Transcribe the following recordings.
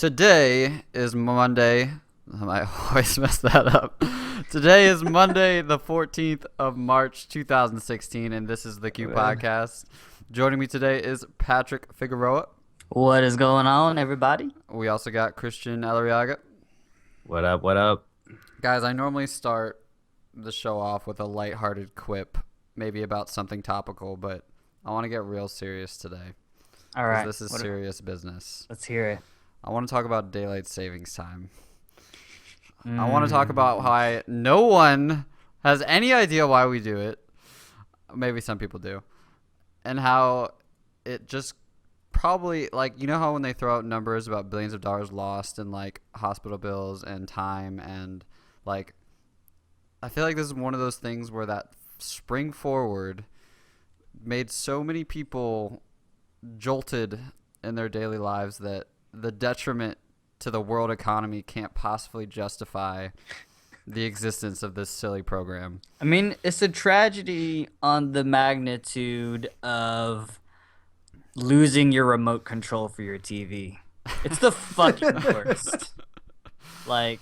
Today is Monday. I always mess that up. Today is Monday, the 14th of March, 2016, and this is the Q Podcast. Joining me today is Patrick Figueroa. What is going on, everybody? We also got Christian Alariaga. What up, what up? Guys, I normally start the show off with a lighthearted quip, maybe about something topical, but I want to get real serious today. All right. This is serious business. Let's hear it. I want to talk about daylight savings time. I want to talk about how no one has any idea why we do it. Maybe some people do. And how it just probably, like, you know how when they throw out numbers about billions of dollars lost in, like, hospital bills and time and, like, I feel like this is one of those things where that spring forward made so many people jolted in their daily lives that the detriment to the world economy can't possibly justify the existence of this silly program. I mean, it's a tragedy on the magnitude of losing your remote control for your TV. It's the fucking worst. Like,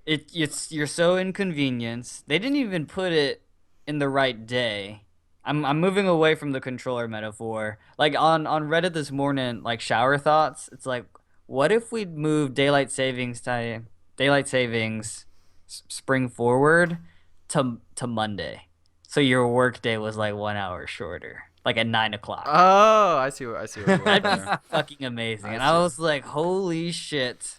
you're so inconvenienced. They didn't even put it in the right day. I'm moving away from the controller metaphor. Like on Reddit this morning, like shower thoughts. It's like, what if we'd move daylight savings spring forward to Monday, so your work day was like 1 hour shorter, like at 9 o'clock. Oh, I see what you're doing That'd be there. fucking amazing. I was like, holy shit,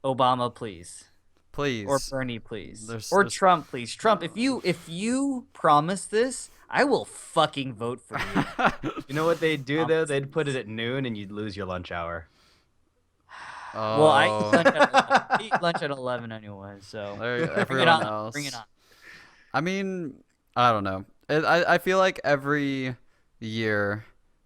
Obama, please. Please. Or Bernie, please. There's Trump, please. Trump, if you promise this, I will fucking vote for you. You know what they'd do, though? They'd put it at noon and you'd lose your lunch hour. Oh. Well, I eat lunch at 11 anyway, so bring it on. Else. Bring it on. I mean, I don't know. I feel like every year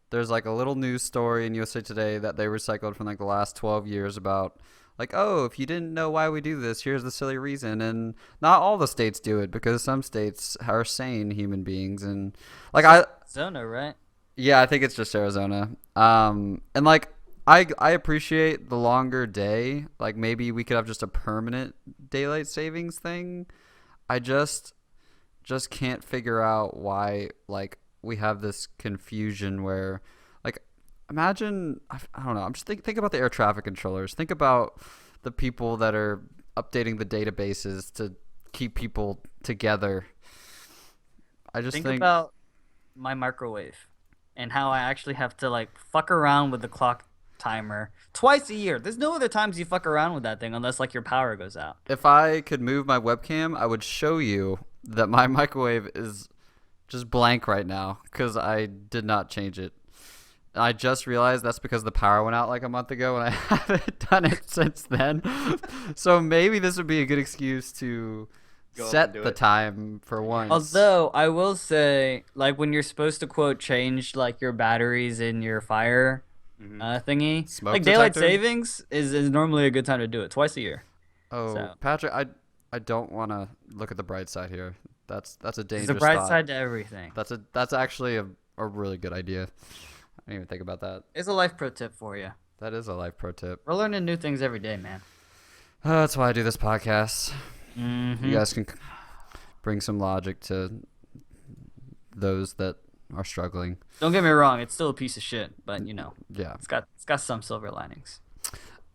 there's like a little news story in USA Today that they recycled from like the last 12 years about like, oh, if you didn't know why we do this, here's the silly reason. And not all the states do it because some states are sane human beings. And like Arizona, right? Yeah, I think it's just Arizona. And like I appreciate the longer day. Like maybe we could have just a permanent daylight savings thing. I just can't figure out why like we have this confusion where like imagine I don't know. I'm just think about the air traffic controllers. Think about the people that are updating the databases to keep people together. I just think about my microwave and how I actually have to like fuck around with the clock timer twice a year. There's no other times you fuck around with that thing unless like your power goes out. If I could move my webcam, I would show you that my microwave is just blank right now because I did not change it. I just realized that's because the power went out like a month ago and I haven't done it since then. So maybe this would be a good excuse to set the time for once. Although I will say, like when you're supposed to quote change like your batteries in your fire thingy, Smoke like detector? daylight savings is normally a good time to do it twice a year. Oh, So. Patrick, I don't want to look at the bright side here. That's a dangerous There's a bright thought. side to everything. That's actually a really good idea. I didn't even think about that. It's a life pro tip for you. That is a life pro tip. We're learning new things every day, man. That's why I do this podcast. Mm-hmm. You guys can bring some logic to those that are struggling. Don't get me wrong, it's still a piece of shit, but you know, Yeah. it's got some silver linings.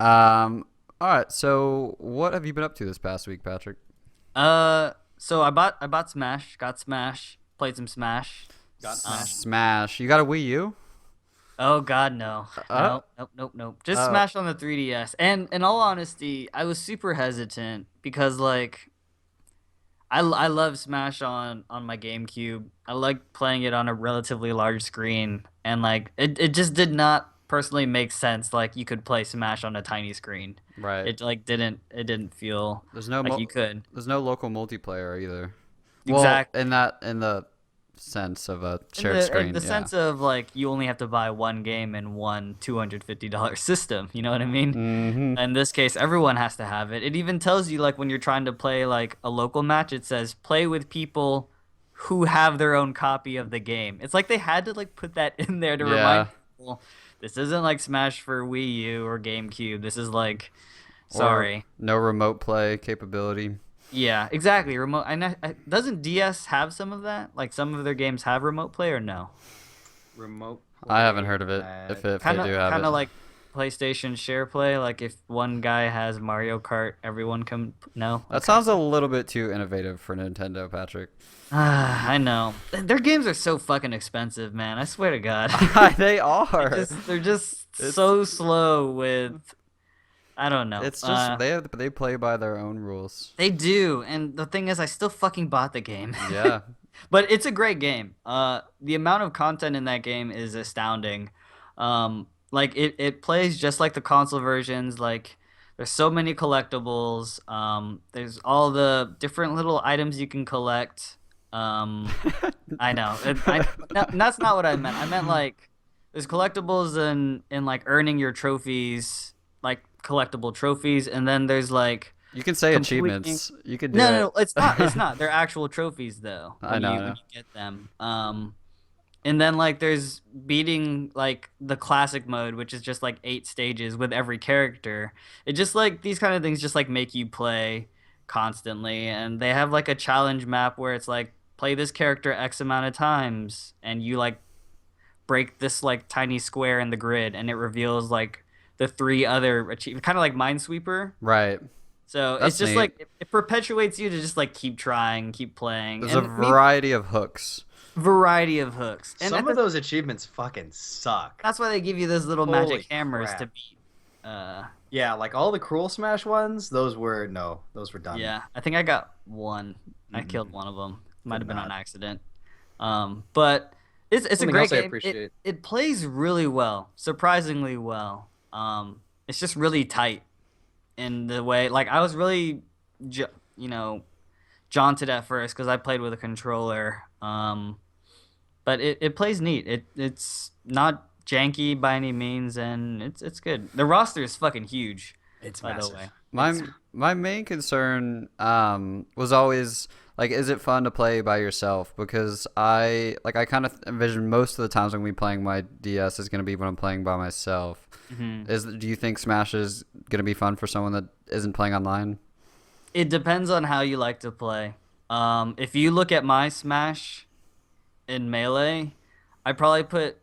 All right. So, what have you been up to this past week, Patrick? So I bought Smash, got Smash, played some Smash. Smash. You got a Wii U? Oh God, no. Nope. Just Smash on the 3DS. And in all honesty, I was super hesitant because like I love Smash on my GameCube. I like playing it on a relatively large screen, and like it just did not personally make sense like you could play Smash on a tiny screen. Right. It like didn't feel There's no like you could. There's no local multiplayer either. Exactly. Well, in the sense of a shared in screen. the yeah. sense of like you only have to buy one game and one $250 system. You know what I mean? Mm-hmm. In this case, everyone has to have it. It even tells you like when you're trying to play like a local match, it says play with people who have their own copy of the game. It's like they had to like put that in there to remind people This isn't like Smash for Wii U or GameCube. This is like, Or sorry. no remote play capability. Yeah, exactly. Remote. Doesn't DS have some of that? Like some of their games have remote play or no? Remote. I haven't heard of it. If they Kind do of, have it. like PlayStation Share Play. Like if one guy has Mario Kart, everyone can. No. That sounds a little bit too innovative for Nintendo, Patrick. I know. Their games are so fucking expensive, man. I swear to God. They are. They're just so slow with. I don't know. It's just they play by their own rules. They do, and the thing is, I still fucking bought the game. Yeah. But it's a great game. The amount of content in that game is astounding. Like it plays just like the console versions. Like there's so many collectibles. There's all the different little items you can collect. I know. That's not what I meant. I meant like there's collectibles in like earning your trophies, like collectible trophies, and then there's like You can say completing- achievements. You could do no, it's not. It's not. They're actual trophies though. I know. When you get them. And then like there's beating like the classic mode, which is just like 8 stages with every character. It just like these kind of things just like make you play constantly, and they have like a challenge map where it's like play this character X amount of times, and you like break this like tiny square in the grid, and it reveals like the 3 other achievements, kind of like Minesweeper. Right. So That's it's just neat. like it perpetuates you to just like keep trying, keep playing. There's and a variety of hooks. variety of hooks. And Some of those achievements fucking suck. that's why they give you those little Holy magic hammers crap. to beat. Yeah, like all the Cruel Smash ones, those were done. Yeah, I think I got one. I Mhm. killed one of them. Might Did have been on not. accident. But it's a Something great else I game. appreciate. It plays really well, surprisingly well. It's just really tight in the way. Like I was really, jaunted at first because I played with a controller. But it plays neat. It's not janky by any means, and it's good. The roster is fucking huge. It's by massive. the way. My main concern was always like, is it fun to play by yourself? Because I kind of envision most of the times when we playing my DS is going to be when I'm playing by myself. Mm-hmm. Do you think Smash is going to be fun for someone that isn't playing online? It depends on how you like to play. If you look at my Smash in Melee, I probably put.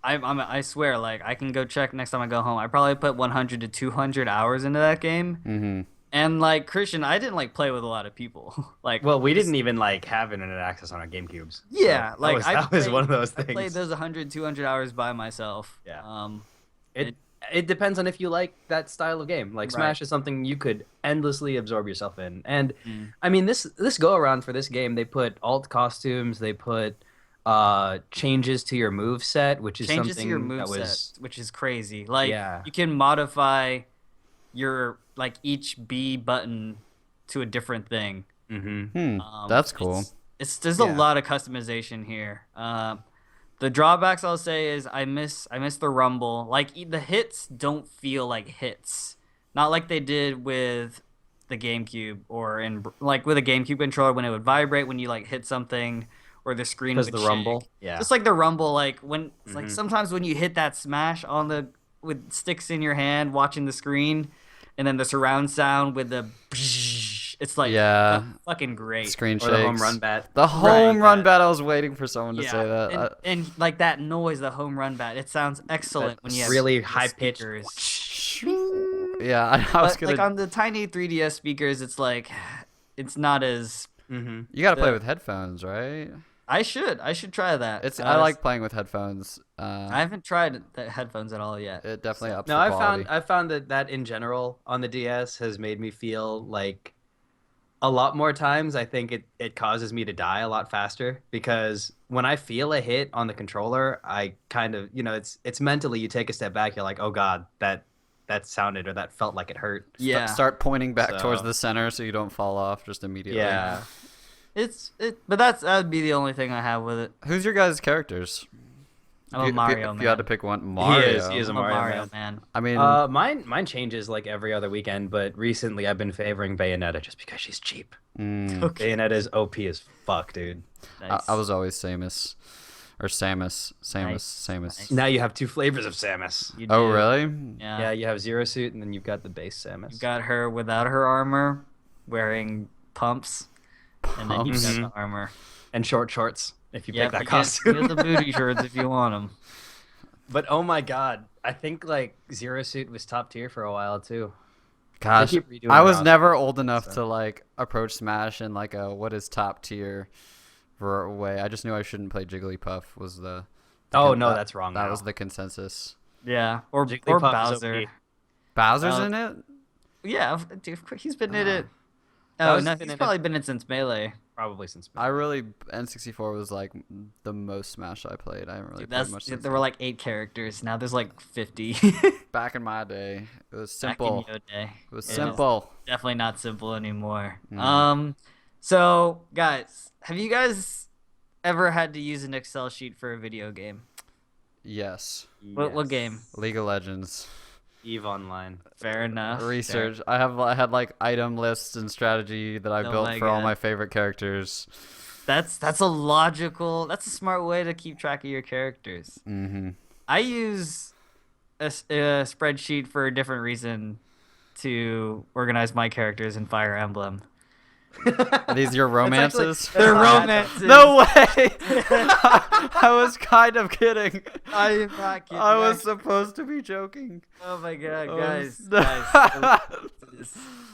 I swear, like I can go check next time I go home. I probably put 100 to 200 hours into that game. Mm-hmm. And like Christian, I didn't like play with a lot of people. Like, Well, we didn't even like have internet access on our GameCubes. yeah, So like that was one of those I things. played those 100, 200 hours by myself. Yeah. It depends on if you like that style of game. Like Smash Right. is something you could endlessly absorb yourself in. And Mm. I mean, this go around for this game, they put alt costumes, they put changes to your move set, which is Changes something to your that moveset, was which is crazy. Like Yeah. you can modify your like each B button to a different thing. That's cool. There's a Yeah. lot of customization here. The drawbacks I'll say is I miss the rumble. Like the hits don't feel like hits, not like they did with the GameCube or like with a GameCube controller when it would vibrate when you like hit something or the screen because would the shake. rumble. Yeah. Just like the rumble, like when it's like Mhm. sometimes when you hit that smash on the with sticks in your hand watching the screen, and then the surround sound with the, it's like Yeah. fucking great. Screen or shakes. the home run bat. The home run that. bat. I was waiting for someone to Yeah, say that. and like that noise, the home run bat, it sounds excellent when you have really the high pitched. speakers. Yeah, I was But gonna. like on the tiny 3DS speakers, it's like it's not as. Mm-hmm. You gotta play the- with headphones, right? I should try that. I like playing with headphones. I haven't tried the headphones at all yet. It definitely ups No, the I quality. found that in general on the DS has made me feel like a lot more times I think it causes me to die a lot faster because when I feel a hit on the controller, I kind of it's mentally you take a step back, you're like, oh god, that sounded or that felt like it hurt. Yeah, Start pointing back towards So- the center so you don't fall off just immediately. Yeah. but that would be the only thing I have with it. Who's your guys' characters? I'm a If you- Mario if man. you had to pick one, Mario. He is a I'm a Mario Mario man. man. I mean, Mine changes like every other weekend, but recently I've been favoring Bayonetta just because she's cheap. mm, Okay. Bayonetta is OP as fuck, dude. Nice. I was always Samus. or Samus. Nice. Samus. Now you have 2 flavors of Samus. You Oh do. really? Yeah. Yeah, you have Zero Suit, and then you've got the base Samus. You got her without her armor, wearing pumps, and then you got Pumps? the armor. And short shorts, if you pick that you costume. get the booty shorts if you want them. But oh my god, I think like Zero Suit was top tier for a while too. Gosh, keep redoing I their was roster, never old enough so. to like approach Smash in like a what is top tier way. I just knew I shouldn't play Jigglypuff. Was the Oh no, that's wrong. That now. was the consensus. Yeah, or Jigglypuff is Bowser. OP. Bowser's Well, in it. Yeah, dude, of course, he's been in it. That Oh was no, been he's in probably it. been in since Melee. Probably since. I really N64 was like the most Smash I played. I haven't really played much since There were like 8 characters. Now there's like 50. back in my day. It was Back simple. in your day. It was It is simple. definitely not simple anymore. Mm. So guys, have you guys ever had to use an Excel sheet for a video game? Yes. What game? League of Legends. Eve Online. Fair enough. Research. I had like item lists and strategy that I Oh built my for all God. my favorite characters. That's a smart way to keep track of your characters. Mm-hmm. I use a spreadsheet for a different reason to organize my characters in Fire Emblem. Are these your romances? They're romances. No way! I was kind of kidding. I am not kidding. I was supposed to be joking. Oh my god, Oh, guys!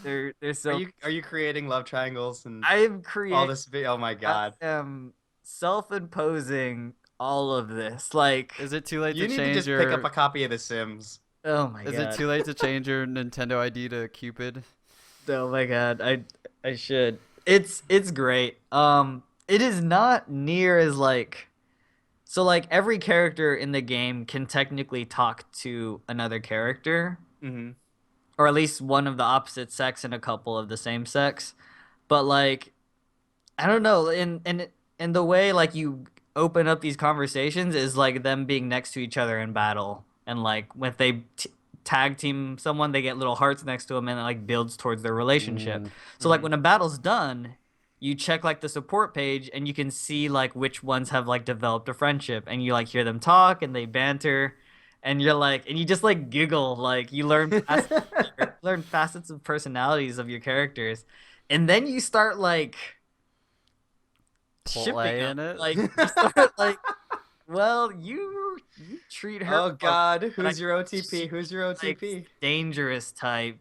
They're so. Are you creating love triangles and I am creating. all this? Oh my god! I am self-imposing all of this. Like, Is it too late You to need change to just your? pick up a copy of The Sims. oh my Is god! it too late to change your Nintendo ID to Cupid? Oh my god, I should. It's great. It is not near as like, so like every character in the game can technically talk to another character, Mm-hmm. or at least one of the opposite sex and a couple of the same sex. But like, I don't know, in the way like you open up these conversations is like them being next to each other in battle, and like when they tag team someone, they get little hearts next to them, and it like builds towards their relationship. So like when a battle's done, you check like the support page, and you can see like which ones have like developed a friendship, and you like hear them talk and they banter, and you're like, and you just like giggle, like you learn learn facets of personalities of your characters, and then you start like shipping Playing them. it? Like you start like, well, you treat her Oh like god, like who's your OTP? Who's your OTP? like dangerous type,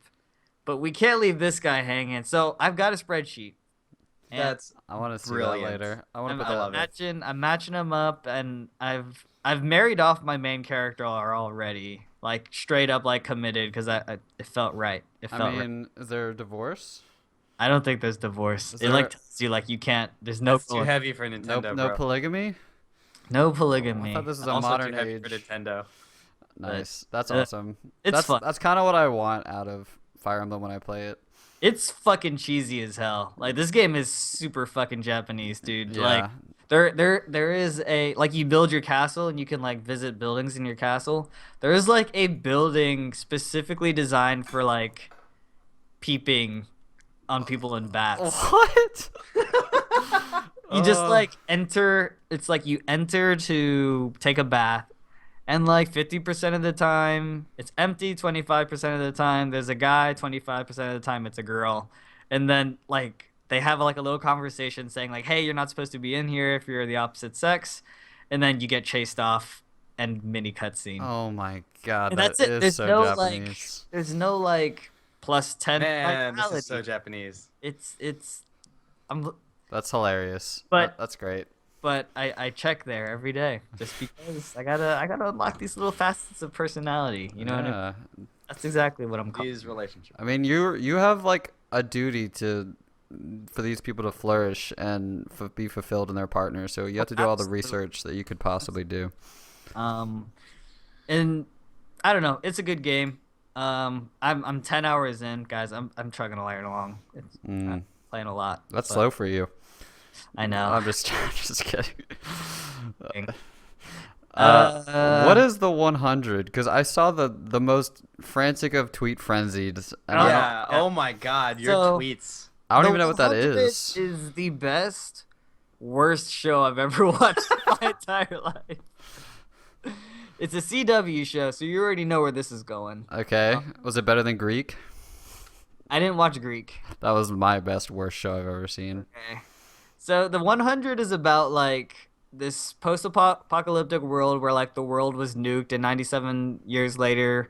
but we can't leave this guy hanging. So I've got a spreadsheet. And That's I want to see brilliant. that later. I want I'm, to put I'm that. love it. matching them up, and I've married off my main character already, like straight up like committed, because it felt right. It felt I right. mean, is there a divorce? I don't think there's divorce. Is It like there- tells you like you can't. There's no That's too heavy for Nintendo, No bro. polygamy. no I polygamy. thought this was a Also modern too heavy age. for Nintendo. Nice. That's uh, awesome. it's that's fun. That's kind of what I want out of Fire Emblem when I play it. It's fucking cheesy as hell. Like this game is super fucking Japanese, dude. Yeah. Like there is a like you build your castle and you can like visit buildings in your castle. There is like a building specifically designed for like peeping on people in baths. What? You just like enter. It's like you enter to take a bath, and like 50% of the time it's empty. 25% of the time there's a guy. 25% of the time it's a girl, and then like they have like a little conversation saying like, "Hey, you're not supposed to be in here if you're the opposite sex," and then you get chased off and mini cutscene. Oh my god, And that that's it. is There's so no Japanese. there's no like plus 10. Man, this vitality. is so Japanese. It's I'm That's hilarious. But- That's great. but I check there every day just because I gotta unlock these little facets of personality. You know what I mean? Yeah. That's exactly what I'm calling. These relationships. I mean, you have like a duty for these people to flourish and be fulfilled in their partner. So you have to do all the Absolutely. research that you could possibly do. And I don't know. It's a good game. I'm 10 hours in, guys. I'm chugging along. I'm playing a lot. That's but slow for you. I know. I'm just kidding. Kidding. What is the 100? Because I saw the most frantic of tweet frenzied. And I don't- Yeah. Oh my god, your So- tweets. I don't The even know what that 100 is. Is the best worst show I've ever watched in my entire life. It's a CW show, so you already know where this is going. Okay. Was it better than Greek? I didn't watch Greek. That was my best worst show I've ever seen. Okay. So the 100 is about like this post-apocalyptic world where like the world was nuked, and 97 years later,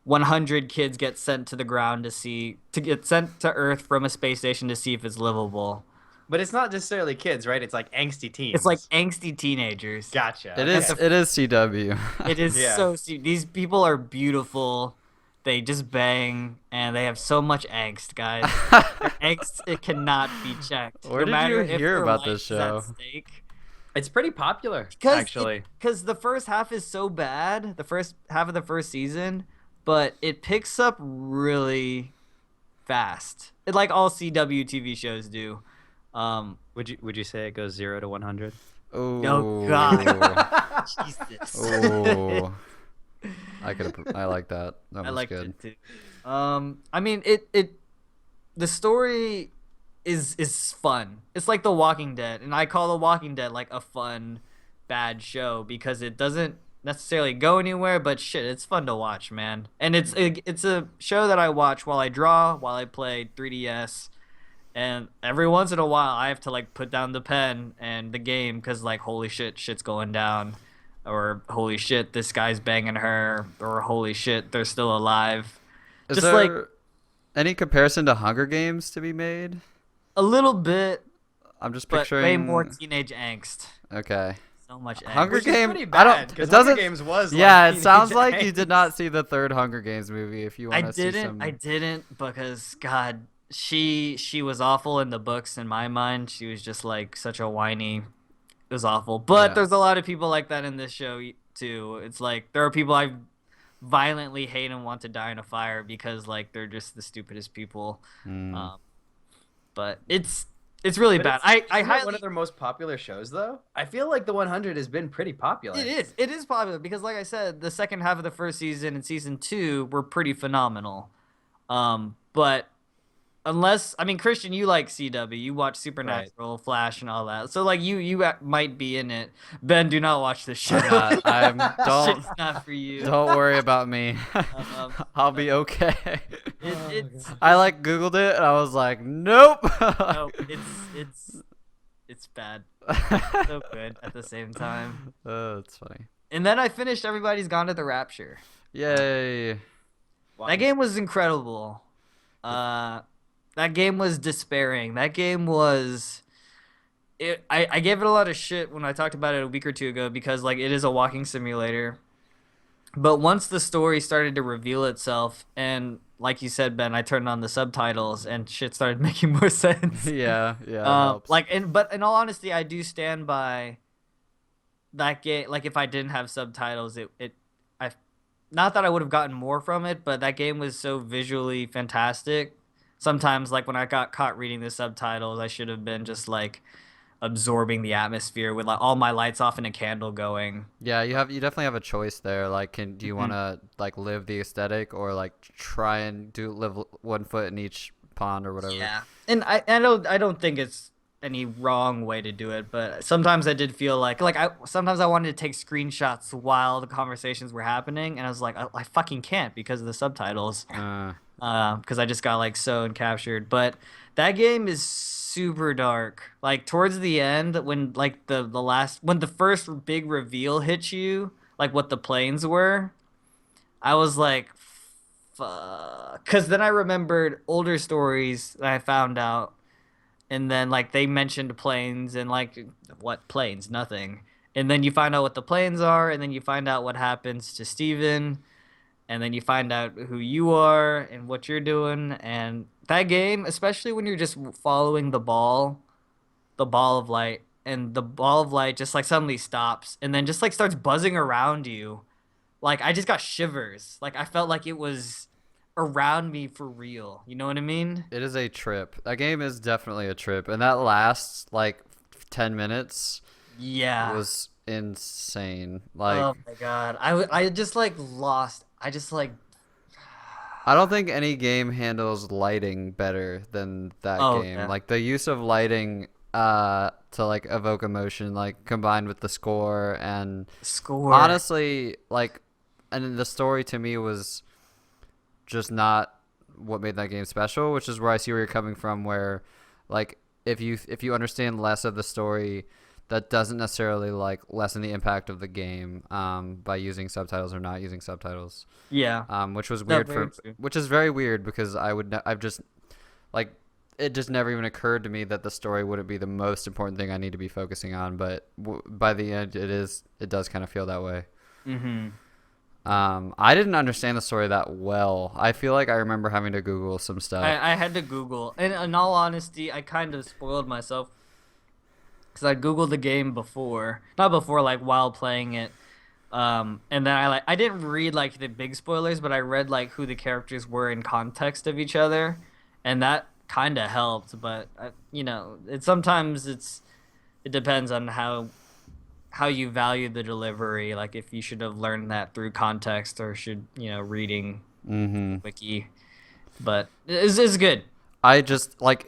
100 kids get sent to the ground to get sent to Earth from a space station to see if it's livable. But it's not necessarily kids, right? It's like angsty teens. It's like angsty teenagers. Gotcha. It is CW. It is Yeah. so. These people are beautiful. They just bang, and they have so much angst, guys. Their angst, it cannot be checked. Where did you hear about this show? It's pretty popular, Because actually. Because the first half is so bad, the first half of the first season, but it picks up really fast. It, like all CW TV shows do. Would you say it goes 0 to 100? Oh God. Jesus. Oh. I like that. That was I liked good. it too. I mean, the story is fun. It's like The Walking Dead, and I call The Walking Dead like a fun, bad show because it doesn't necessarily go anywhere, but shit, it's fun to watch, man. And it's a show that I watch while I draw, while I play 3DS, and every once in a while I have to like put down the pen and the game because like holy shit's going down. Or holy shit, this guy's banging her. Or holy shit, they're still alive. Is Just there like any comparison to Hunger Games to be made? a little bit, I'm just but picturing. way more teenage angst. Okay. So much angst. Hunger Which is Game. pretty I bad, don't. 'cause It doesn't. Hunger Games was like Yeah, it teenage sounds like you angst. did not see the third Hunger Games movie. If you want to see some. I didn't because God, she was awful in the books in my mind. She was just like such a whiny. It was awful. But Yeah. there's a lot of people like that in this show too. It's like there are people I violently hate and want to die in a fire because like they're just the stupidest people. But it's really But bad. Isn't I it highly one of their most popular shows, though? I feel like the 100 has been pretty popular. It is popular because, like I said, the second half of the first season and season 2 were pretty phenomenal. But unless, I mean, Christian, you like CW, you watch Supernatural, Flash, and all that. So like you might be in it. Ben, do not watch this show. I'm Shit's don't not for you. don't worry about me. I'll be okay. It's I like Googled it and I was like, nope. no, it's bad. It's so good at the same time. Oh, it's funny. And then I finished Everybody's Gone to the Rapture. Yay. That game was incredible. That game was despairing. That game was. I gave it a lot of shit when I talked about it a week or two ago because like it is a walking simulator. But once the story started to reveal itself, and like you said, Ben, I turned on the subtitles and shit started making more sense. Yeah, it helps. But in all honesty, I do stand by that game. Like if I didn't have subtitles, not that I would have gotten more from it, but that game was so visually fantastic. Sometimes, like when I got caught reading the subtitles, I should have been just like absorbing the atmosphere with like all my lights off and a candle going. Yeah, you definitely have a choice there. Like, do you want to like live the aesthetic or like try and live one foot in each pond or whatever? Yeah, and I don't think it's any wrong way to do it, but sometimes I did feel like sometimes I wanted to take screenshots while the conversations were happening, and I was like, I fucking can't because of the subtitles. Because I just got like so encaptured. But that game is super dark. Like towards the end, when like when the first big reveal hits you, like what the planes were, I was like, fuck. Because then I remembered older stories that I found out, and then like they mentioned planes and like what planes? Nothing. And then you find out what the planes are, and then you find out what happens to Steven. And then you find out who you are and what you're doing. And that game, especially when you're just following the ball of light, and the ball of light just like suddenly stops and then just like starts buzzing around you. Like I just got shivers. Like I felt like it was around me for real. You know what I mean? It is a trip. That game is definitely a trip. And that lasts like 10 minutes. Yeah. It was insane. Like, oh my God. I just like lost. I don't think any game handles lighting better than that game. Yeah. Like the use of lighting to like evoke emotion, like combined with the score. And Score. honestly, like, and the story to me was just not what made that game special, which is where I see where you're coming from, where like if you understand less of the story, that doesn't necessarily like lessen the impact of the game by using subtitles or not using subtitles. Yeah. Which was No, weird very true. which is very weird because I've just like it just never even occurred to me that the story wouldn't be the most important thing I need to be focusing on, but by the end it does kind of feel that way. Mm-hmm. I didn't understand the story that well. I feel like I remember having to Google some stuff. I had to Google, and in all honesty, I kind of spoiled myself because I Googled the game not before, like while playing it, and then I didn't read like the big spoilers, but I read like who the characters were in context of each other, and that kind of helped. But sometimes it depends on how you value the delivery, like if you should have learned that through context or should reading wiki. But it's good. I just like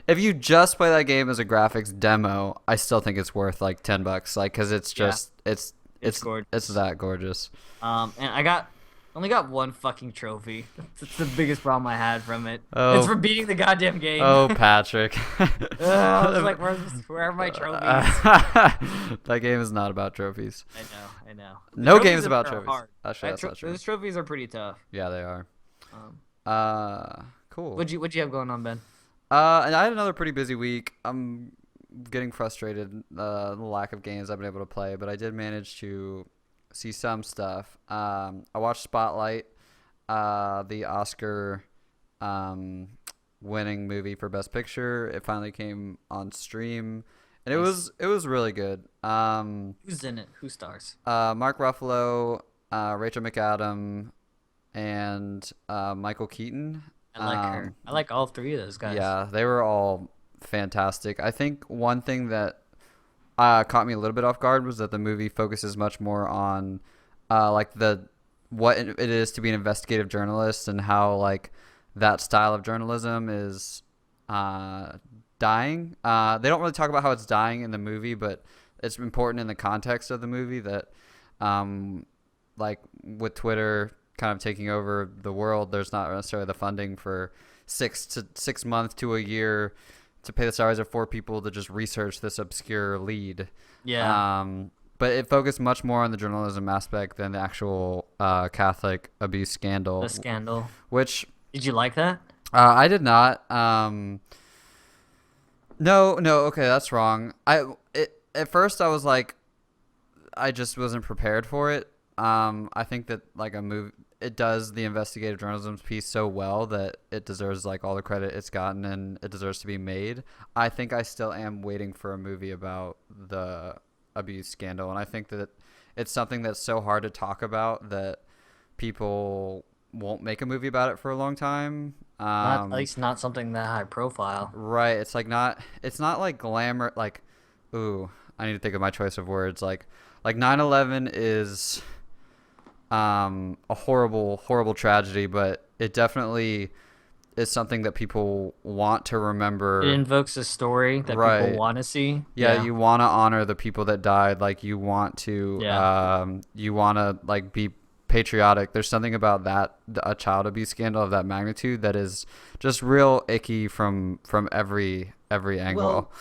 if you just play that game as a graphics demo, I still think it's worth like $10, like because it's just it's gorgeous. It's that gorgeous. And I only got one fucking trophy. That's the biggest problem I had from it. Oh. It's for beating the goddamn game. Oh, Patrick. I was like, where are my trophies? That game is not about trophies. I know. No game is about trophies. Hard. Actually, that's not true. Those trophies are pretty tough. Yeah, they are. Cool. What'd you have going on, Ben? And I had another pretty busy week. I'm getting frustrated the lack of games I've been able to play, but I did manage to see some stuff. I watched Spotlight, the Oscar winning movie for Best Picture. It finally came on stream, and Nice. it was really good. Who's in it? Who stars? Mark Ruffalo, Rachel McAdam, and Michael Keaton. I like her. I like all three of those guys. Yeah, they were all fantastic. I think one thing that caught me a little bit off guard was that the movie focuses much more on like what it is to be an investigative journalist and how like that style of journalism is dying. They don't really talk about how it's dying in the movie, but it's important in the context of the movie that like with Twitter kind of taking over the world, there's not necessarily the funding for 6 months to a year to pay the salaries of 4 people to just research this obscure lead. Yeah. But it focused much more on the journalism aspect than the actual Catholic abuse scandal. The scandal. Which Did you like that? I did not. No, okay, that's wrong. At first I was like, I just wasn't prepared for it. I think that like a movie, it does the investigative journalism piece so well that it deserves like all the credit it's gotten and it deserves to be made. I think I still am waiting for a movie about the abuse scandal, and I think that it's something that's so hard to talk about that people won't make a movie about it for a long time. At least not something that high profile. Right. It's not like glamour. Like, ooh, I need to think of my choice of words. Like 9/11 is a horrible tragedy, but it definitely is something that people want to remember. It invokes a story that people want to see. Yeah, you want to honor the people that died. Like you want to, you want to like be patriotic. There's something about that, a child abuse scandal of that magnitude, that is just real icky from every angle.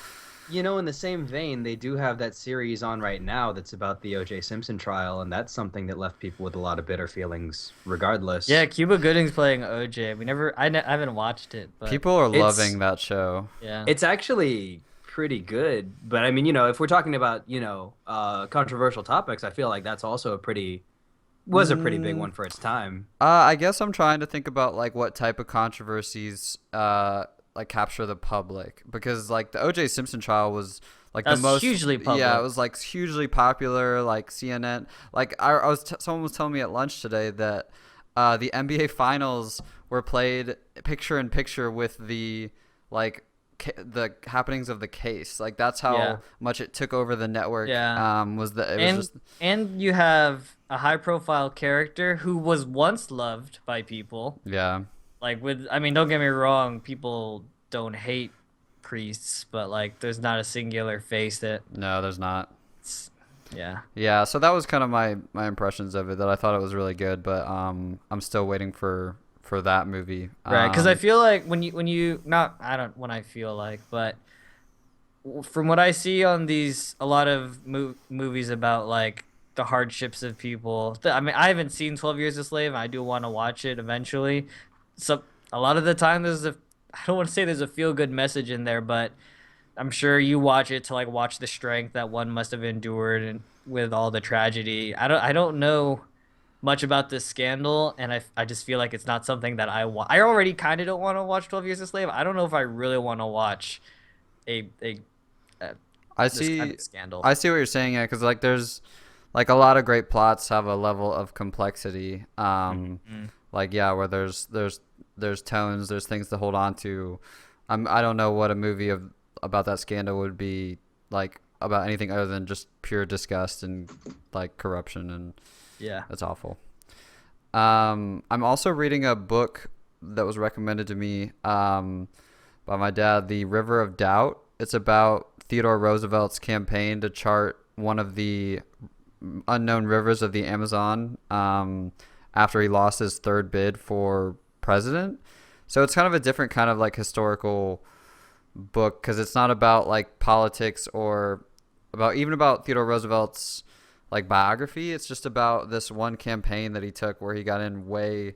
Well, in the same vein, they do have that series on right now that's about the O.J. Simpson trial, and that's something that left people with a lot of bitter feelings regardless. Yeah, Cuba Gooding's playing OJ. I haven't watched it, but People are loving that show. yeah. It's actually pretty good, but I mean, if we're talking about, controversial topics, I feel like that's also a pretty big one for its time. I guess I'm trying to think about like what type of controversies like capture the public, because like the O.J. Simpson trial was like the most hugely public. Yeah, it was like hugely popular. Like CNN, like someone was telling me at lunch today that the NBA finals were played picture in picture with the like the happenings of the case. Like that's how much it took over the network. And you have a high profile character who was once loved by people. Yeah. Like don't get me wrong, people don't hate priests, but like there's not a singular face that. No, there's not. Yeah. Yeah, so that was kind of my impressions of it. That I thought it was really good, but I'm still waiting for that movie. Right, because I feel like when you not I don't when I feel like, but from what I see on a lot of movies about like the hardships of people. I mean, I haven't seen 12 Years a Slave. And I do want to watch it eventually. So a lot of the time, I don't want to say there's a feel good message in there, but I'm sure you watch it to like watch the strength that one must have endured and with all the tragedy. I don't know much about this scandal, and I just feel like it's not something that I already kind of don't want to watch 12 Years a Slave. I don't know if I really want to watch a I this see. kind of scandal. I see what you're saying, yeah, because like there's like a lot of great plots have a level of complexity. Like yeah, where there's tones, there's things to hold on to. I don't know what a movie about that scandal would be like about anything other than just pure disgust and like corruption, and Yeah. that's awful. I'm also reading a book that was recommended to me by my dad, The River of Doubt. It's about Theodore Roosevelt's campaign to chart one of the unknown rivers of the Amazon after he lost his third bid for president. So it's kind of a different kind of like historical book, because it's not about like politics or about Theodore Roosevelt's like biography. It's just about this one campaign that he took where he got in way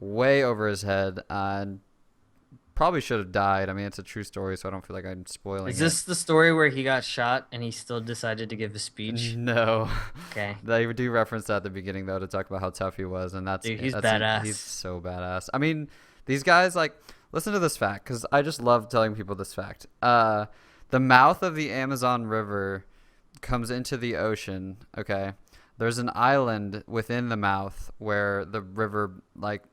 over his head and probably should have died. I mean, it's a true story, so I don't feel like I'm spoiling it. Is this the story where he got shot and he still decided to give a speech? No. Okay. They do reference that at the beginning, though, to talk about how tough he was, and Dude, he's badass. He's so badass. I mean, these guys, like, listen to this fact, because I just love telling people this fact. The mouth of the Amazon River comes into the ocean, okay? There's an island within the mouth where the river, like,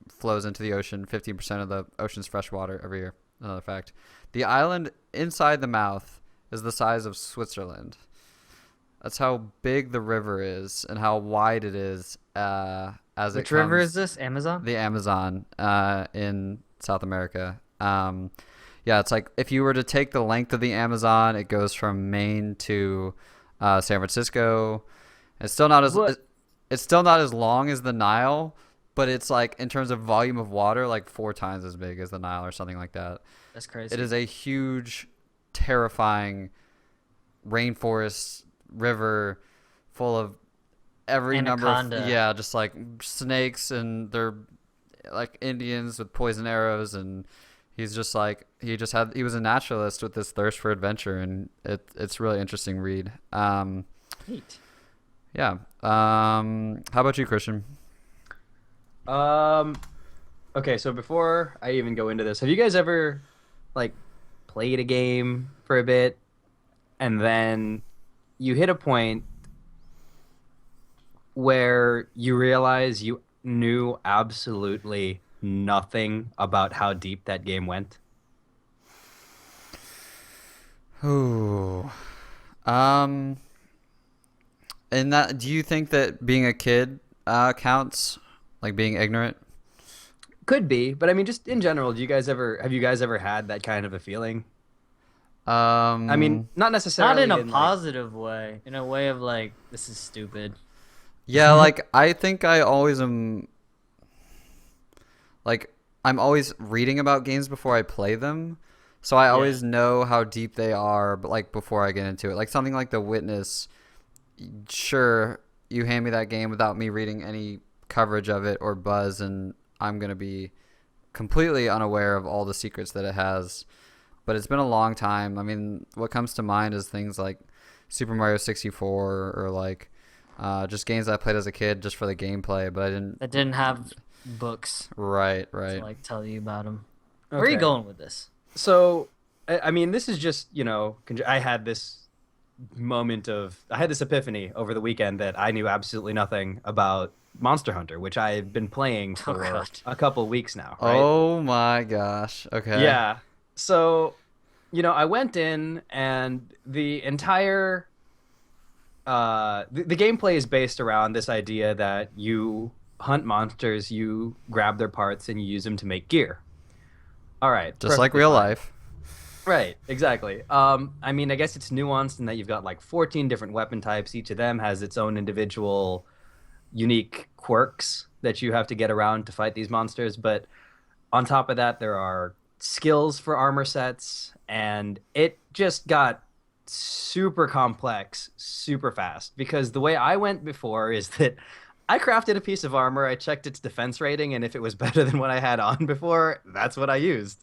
flows into the ocean. 15% of the ocean's fresh water every year. Another fact. The island inside the mouth is the size of Switzerland. That's how big the river is and how wide it is. Which river is this? Amazon? The Amazon in South America. Yeah, it's like if you were to take the length of the Amazon, it goes from Maine to San Francisco. It's still not as long as the Nile, but it's like in terms of volume of water, like 4 times as big as the Nile or something like that. That's crazy. It is a huge, terrifying rainforest river full of every Anaconda. number of just like snakes, and they're like Indians with poison arrows, and he's just like he was a naturalist with this thirst for adventure, and it's really interesting read. Neat. Yeah. How about you, Christian? Okay, so before I even go into this, have you guys ever like played a game for a bit and then you hit a point where you realize you knew absolutely nothing about how deep that game went? Ooh. And that, do you think that being a kid counts? Like being ignorant? Could be, but I mean, just in general, have you guys ever had that kind of a feeling? I mean, not necessarily Not in a positive way. In a way of like, this is stupid. Yeah, like I think I always am. Like I'm always reading about games before I play them, so I always know how deep they are. But like before I get into it, like something like The Witness. Sure, you hand me that game without me reading any coverage of it or buzz, and I'm gonna be completely unaware of all the secrets that it has. But it's been a long time. I mean, what comes to mind is things like Super Mario 64 or like just games I played as a kid just for the gameplay, but I didn't have books. Right. To like tell you about them. Okay. Where are you going with this? So, I mean, this is just, I had this epiphany over the weekend that I knew absolutely nothing about Monster Hunter, which I've been playing for a couple weeks now. Right? Oh my gosh. Okay. Yeah. So, I went in and the entire the gameplay is based around this idea that you hunt monsters, you grab their parts, and you use them to make gear. All right. Just like real life. Right, exactly. I mean, I guess it's nuanced in that you've got like 14 different weapon types. Each of them has its own individual unique quirks that you have to get around to fight these monsters. But on top of that, there are skills for armor sets, and it just got super complex super fast because the way I went before is that I crafted a piece of armor, I checked its defense rating, and if it was better than what I had on before, that's what I used.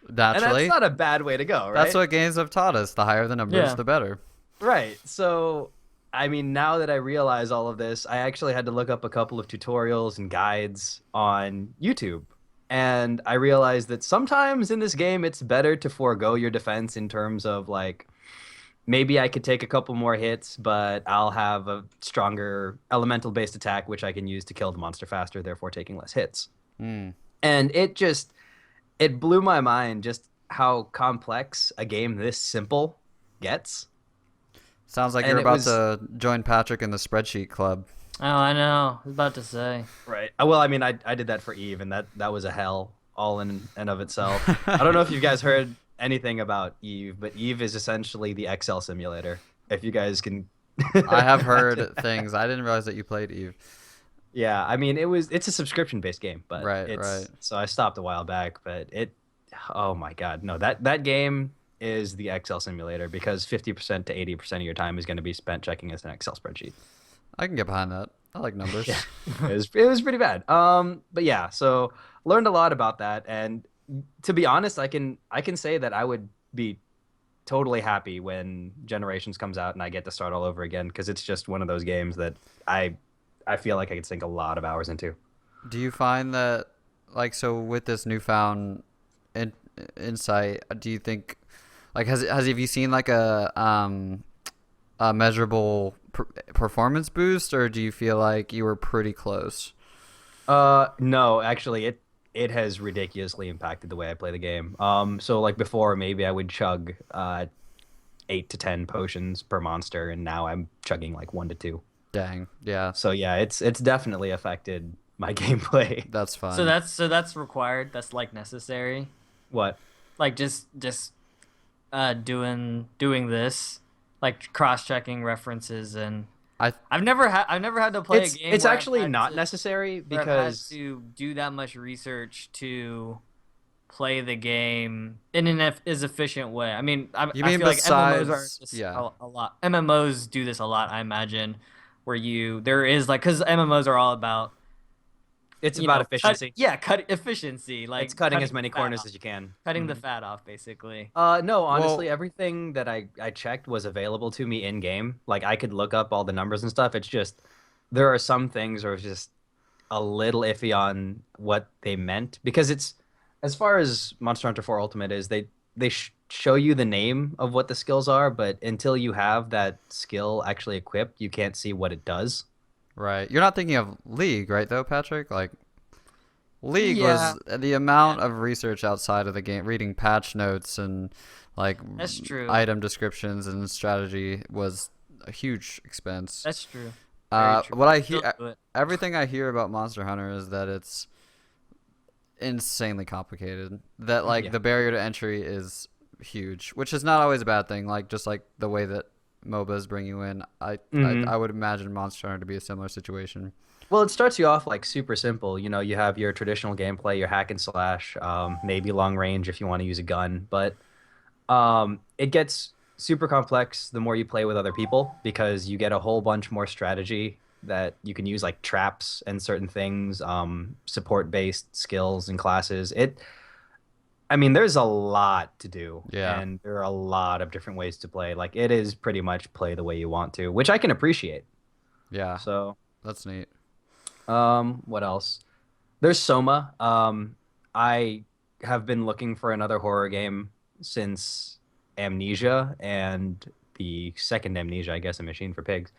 And that's Naturally, not a bad way to go, that's right? what games have taught us. The higher the numbers, Yeah. the better. Right. So, I mean, now that I realize all of this, I actually had to look up a couple of tutorials and guides on YouTube. And I realized that sometimes in this game, it's better to forego your defense in terms of like, maybe I could take a couple more hits, but I'll have a stronger elemental based attack, which I can use to kill the monster faster, therefore taking less hits. Hmm. And it blew my mind just how complex a game this simple gets. Sounds like And you're it about was to join Patrick in the spreadsheet club. Oh, I know. I was about to say. right. Well, I mean, I did that for Eve, and that was a hell all in and of itself. I don't know if you guys heard anything about Eve, but Eve is essentially the Excel simulator. If you guys can, I have heard things. I didn't realize that you played Eve. Yeah, I mean, it's a subscription based game, but Right. so I stopped a while back, but oh my God, no, that game is the Excel simulator because 50% to 80% of your time is going to be spent checking as an Excel spreadsheet. I can get behind that. I like numbers. Yeah, it was pretty bad. But yeah, so learned a lot about that, and to be honest, I can say that I would be totally happy when Generations comes out and I get to start all over again because it's just one of those games that I feel like I could sink a lot of hours into. Do you find that, like, so with this newfound insight, do you think, like, have you seen like a measurable performance boost, or do you feel like you were pretty close? No, actually, it has ridiculously impacted the way I play the game. So like before, maybe I would chug 8 to 10 potions per monster, and now I'm chugging like 1 to 2. Dang, yeah, So yeah, it's definitely affected my gameplay. that's fun. So that's required. That's like necessary. What? Like just doing this, like cross-checking references, and I've never had to play It's a game. it's where I've actually had not to- necessary where I've had because to do that much research to play the game in an as efficient way. I mean, I mean feel like MMOs are besides- just yeah. a lot. MMOs do this a lot, I imagine, where there is like because MMOs are all about it's you about know, efficiency. cut efficiency, like It's cutting as the many fat corners off. as you can. Cutting the Mhm. fat off, basically. No, honestly, Well- everything that I checked was available to me in game. Like I could look up all the numbers and stuff. It's just there are some things where it's just a little iffy on what they meant because it's as far as Monster Hunter 4 Ultimate is they show you the name of what the skills are, but until you have that skill actually equipped, you can't see what it does. Right. You're not thinking of League, right, though, Patrick? Like, League Yeah. was the amount of research outside of the game, reading patch notes and like That's true. item descriptions and strategy was a huge expense. That's true. Very true. What I Still hear, do it. everything I hear about Monster Hunter is that it's insanely complicated. That like Yeah. the barrier to entry is huge, which is not always a bad thing. Like just like the way that MOBAs bring you in, Mhm. I would imagine Monster Hunter to be a similar situation. Well, it starts you off like super simple. You know, you have your traditional gameplay, your hack and slash, maybe long range if you want to use a gun, but it gets super complex the more you play with other people because you get a whole bunch more strategy that you can use, like traps and certain things, support-based skills and classes. I mean, there's a lot to do, Yeah. and there are a lot of different ways to play. Like, it is pretty much play the way you want to, which I can appreciate. Yeah, So. that's neat. What else? There's Soma. I have been looking for another horror game since Amnesia and the second Amnesia, I guess, A Machine for Pigs.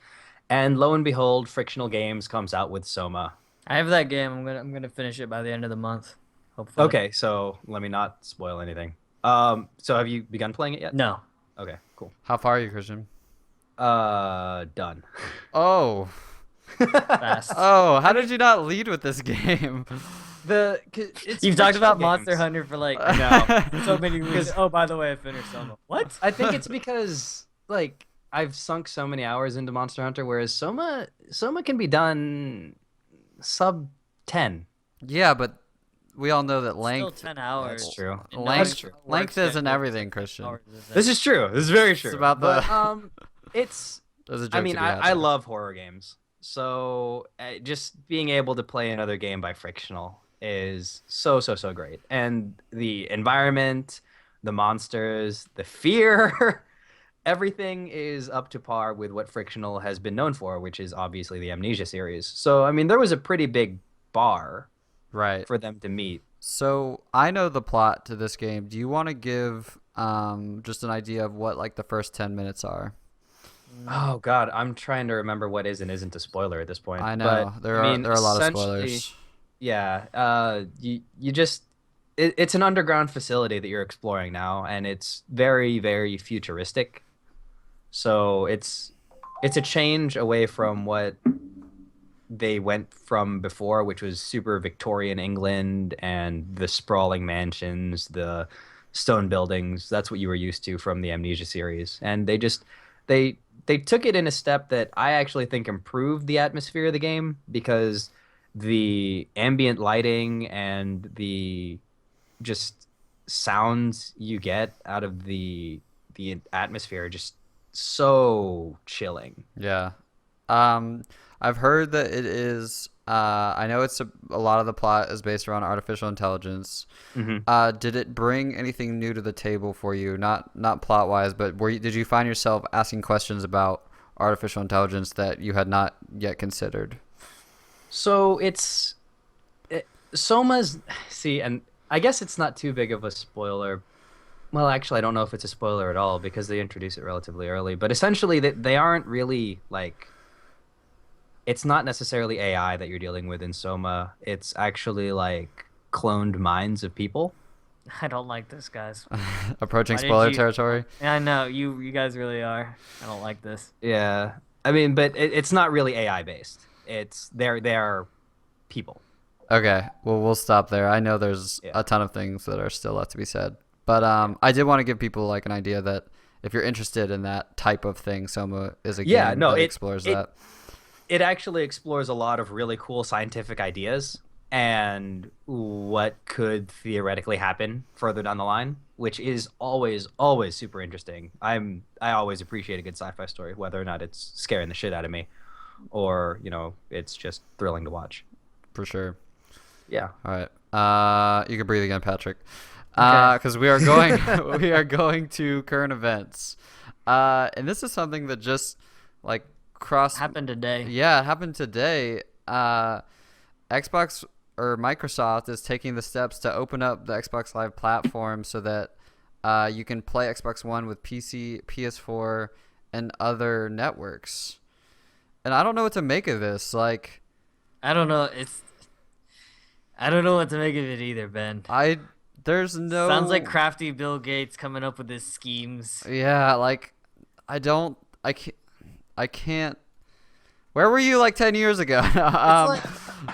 And lo and behold, Frictional Games comes out with Soma. I have that game. I'm gonna finish it by the end of the month. Hopefully. Okay, so let me not spoil anything. So have you begun playing it yet? No. Okay, cool. How far are you, Christian? Done. Oh, Fast. oh, how did you not lead with this game? It's You've talked frictional about Monster games. Hunter for like No. so many weeks. Oh, by the way, I finished Soma. What? I think it's because like I've sunk so many hours into Monster Hunter, whereas Soma can be done sub 10. Yeah, but we all know that Still length 10 hours. That's true. And Length- knowing work length isn't schedule, everything, 10 Christian. hours is This is true. This is very true. about the- But it's there's a joke I mean, to be had I there. love horror games. So just being able to play another game by Frictional is so great. And the environment, the monsters, the fear, everything is up to par with what Frictional has been known for, which is obviously the Amnesia series. So, I mean, there was a pretty big bar right. for them to meet. So I know the plot to this game. Do you want to give just an idea of what like the first 10 minutes are? Oh God, I'm trying to remember what is and isn't a spoiler at this point. I know But, there I are mean, there are a lot of essentially, spoilers. Yeah, you just it's an underground facility that you're exploring now, and it's very futuristic. So it's a change away from what they went from before, which was super Victorian England and the sprawling mansions, the stone buildings. That's what you were used to from the Amnesia series, and they took it in a step that I actually think improved the atmosphere of the game, because the ambient lighting and the just sounds you get out of the atmosphere are just so chilling. Yeah. I've heard that it is. I know it's a lot of the plot is based around artificial intelligence. Mm-hmm. Did it bring anything new to the table for you? Not plot wise, but did you find yourself asking questions about artificial intelligence that you had not yet considered? So Soma's, see, and I guess it's not too big of a spoiler. Well, actually, I don't know if it's a spoiler at all because they introduce it relatively early. But essentially, they aren't really like. It's not necessarily AI that you're dealing with in Soma. It's actually like cloned minds of people. I don't like this, guys. Approaching Why did spoiler you- territory. Yeah, I know you guys really are. I don't like this. Yeah, I mean, but it's not really AI based. They're people. Okay, well we'll stop there. I know there's Yeah. a ton of things that are still left to be said, but I did want to give people like an idea that if you're interested in that type of thing, Soma is a Yeah, game no, that it- explores it- that. It actually explores a lot of really cool scientific ideas and what could theoretically happen further down the line, which is always super interesting. I always appreciate a good sci-fi story, whether or not it's scaring the shit out of me, or it's just thrilling to watch. For sure. Yeah. All right. You can breathe again, Patrick. Because we are going to current events, and this is something that just like crossed. Happened today. Yeah, it happened today. Xbox or Microsoft is taking the steps to open up the Xbox Live platform so that you can play Xbox One with PC, PS4, and other networks. And I don't know what to make of this. Like, I don't know. I don't know what to make of it either, Ben. there's no. Sounds like crafty Bill Gates coming up with his schemes. Yeah, like, I can't. Where were you like 10 years ago?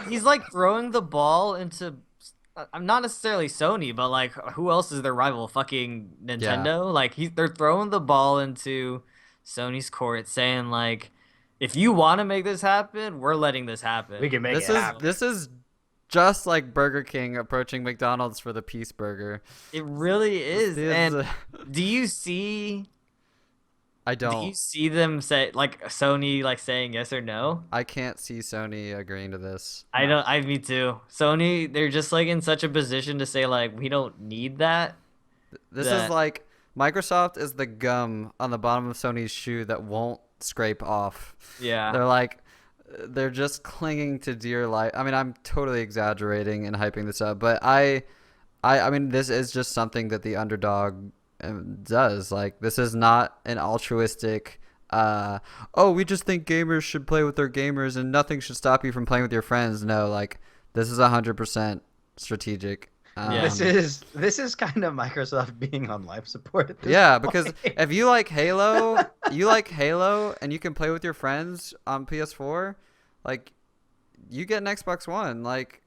He's like throwing the ball into. I'm not necessarily Sony, but like, who else is their rival? Fucking Nintendo. Like they're throwing the ball into Sony's court, saying like, if you want to make this happen, we're letting this happen. We can make this it is happen. this is just like Burger King approaching McDonald's for the Peace Burger. It really is. This And is do you see? I Do you don't. see them say like Sony like saying yes or no? I can't see Sony agreeing to this. I don't. Me too. Sony, they're just like in such a position to say like we don't need that. This is That- like Microsoft is the gum on the bottom of Sony's shoe that won't scrape off. Yeah. They're just clinging to dear life. I mean, I'm totally exaggerating and hyping this up, but I mean, this is just something that the underdog does. Like, this is not an altruistic we just think gamers should play with their gamers and nothing should stop you from playing with your friends. No, like, this is 100% strategic. Yeah. This is kind of Microsoft being on life support at this Yeah, point. because if you like Halo, and you can play with your friends on PS4, like, you get an Xbox One. Like,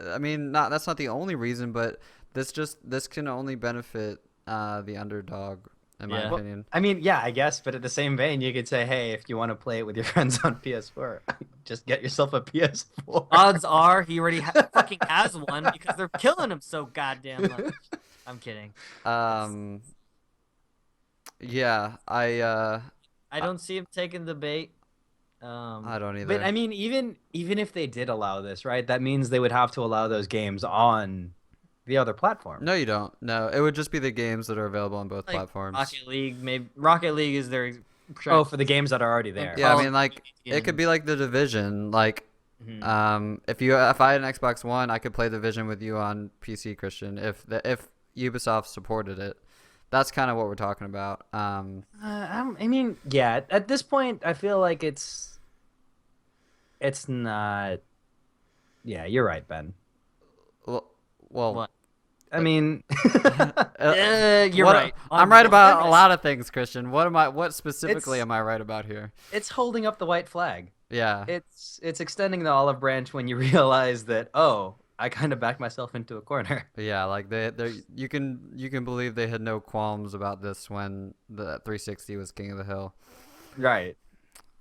I mean, that's not the only reason, but this can only benefit the underdog, in my Yeah. opinion. I mean, yeah, I guess, but at the same vein, you could say, hey, if you want to play it with your friends on PS4, just get yourself a PS4. Odds are he already fucking has one because they're killing him so goddamn much. I'm kidding. Yeah, I don't see him taking the bait. I don't either. But I mean, even if they did allow this, right? That means they would have to allow those games on the other platform. No, you don't. No, it would just be the games that are available on both Like platforms. Rocket League, maybe Rocket League is their. Oh, for the games that are already there. Yeah, I Call mean, like it could be like the Division. Like, Mhm. if I had an Xbox One, I could play Division with you on PC, Christian. If Ubisoft supported it, that's kind of what we're talking about. I mean, yeah. At this point, I feel like it's not. Yeah, you're right, Ben. Well, What? I mean, You're what- right. I'm right about a premise. lot of things, Christian. What specifically am I right about here? it's holding up the white flag. Yeah. It's extending the olive branch when you realize that, oh, I kind of backed myself into a corner. Yeah, like they you can believe they had no qualms about this when the 360 was king of the hill. Right.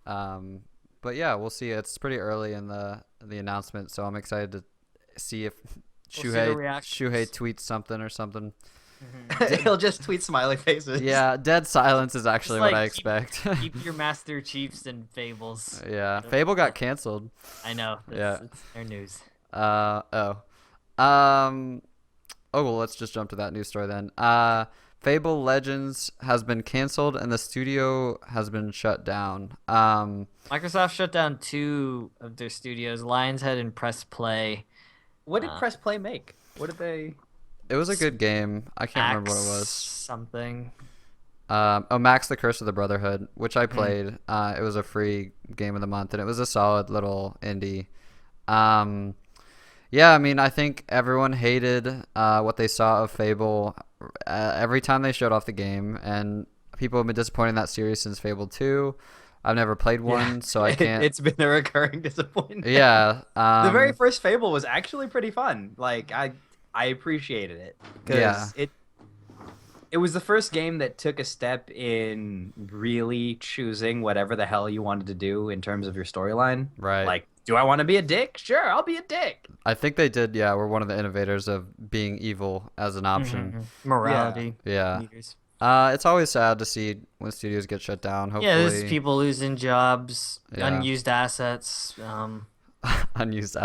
But yeah, we'll see. It's pretty early in the announcement, so I'm excited to see if We'll see the reactions. Shuhei tweets something or something. He'll just tweet smiley faces. Yeah, dead silence is actually like what I keep- expect. Keep your Master Chiefs and Fables. Yeah, Fable got canceled. I know. Yeah. It's their news. Oh, well, let's just jump to that news story then. Fable Legends has been canceled and the studio has been shut down. Microsoft shut down 2 of their studios, Lionshead and Press Play. What did Press Play make? What did they? It was a good game. I can't remember what it was. Something. Max the Curse of the Brotherhood, which I played. It was a free game of the month, and it was a solid little indie. Yeah, I mean, I think everyone hated what they saw of Fable every time they showed off the game, and people have been disappointed in that series since Fable 2. I've never played one, so I can't. It's been a recurring disappointment. Yeah. The very first Fable was actually pretty fun. Like I appreciated it because it was the first game that took a step in really choosing whatever the hell you wanted to do in terms of your storyline. Right. Like, do I want to be a dick? Sure, I'll be a dick. I think they did. Yeah, we're one of the innovators of being evil as an option. Morality. Yeah. Leaders. It's always sad to see when studios get shut down. Hopefully, Yeah, there's people losing jobs, Yeah. unused assets. unused.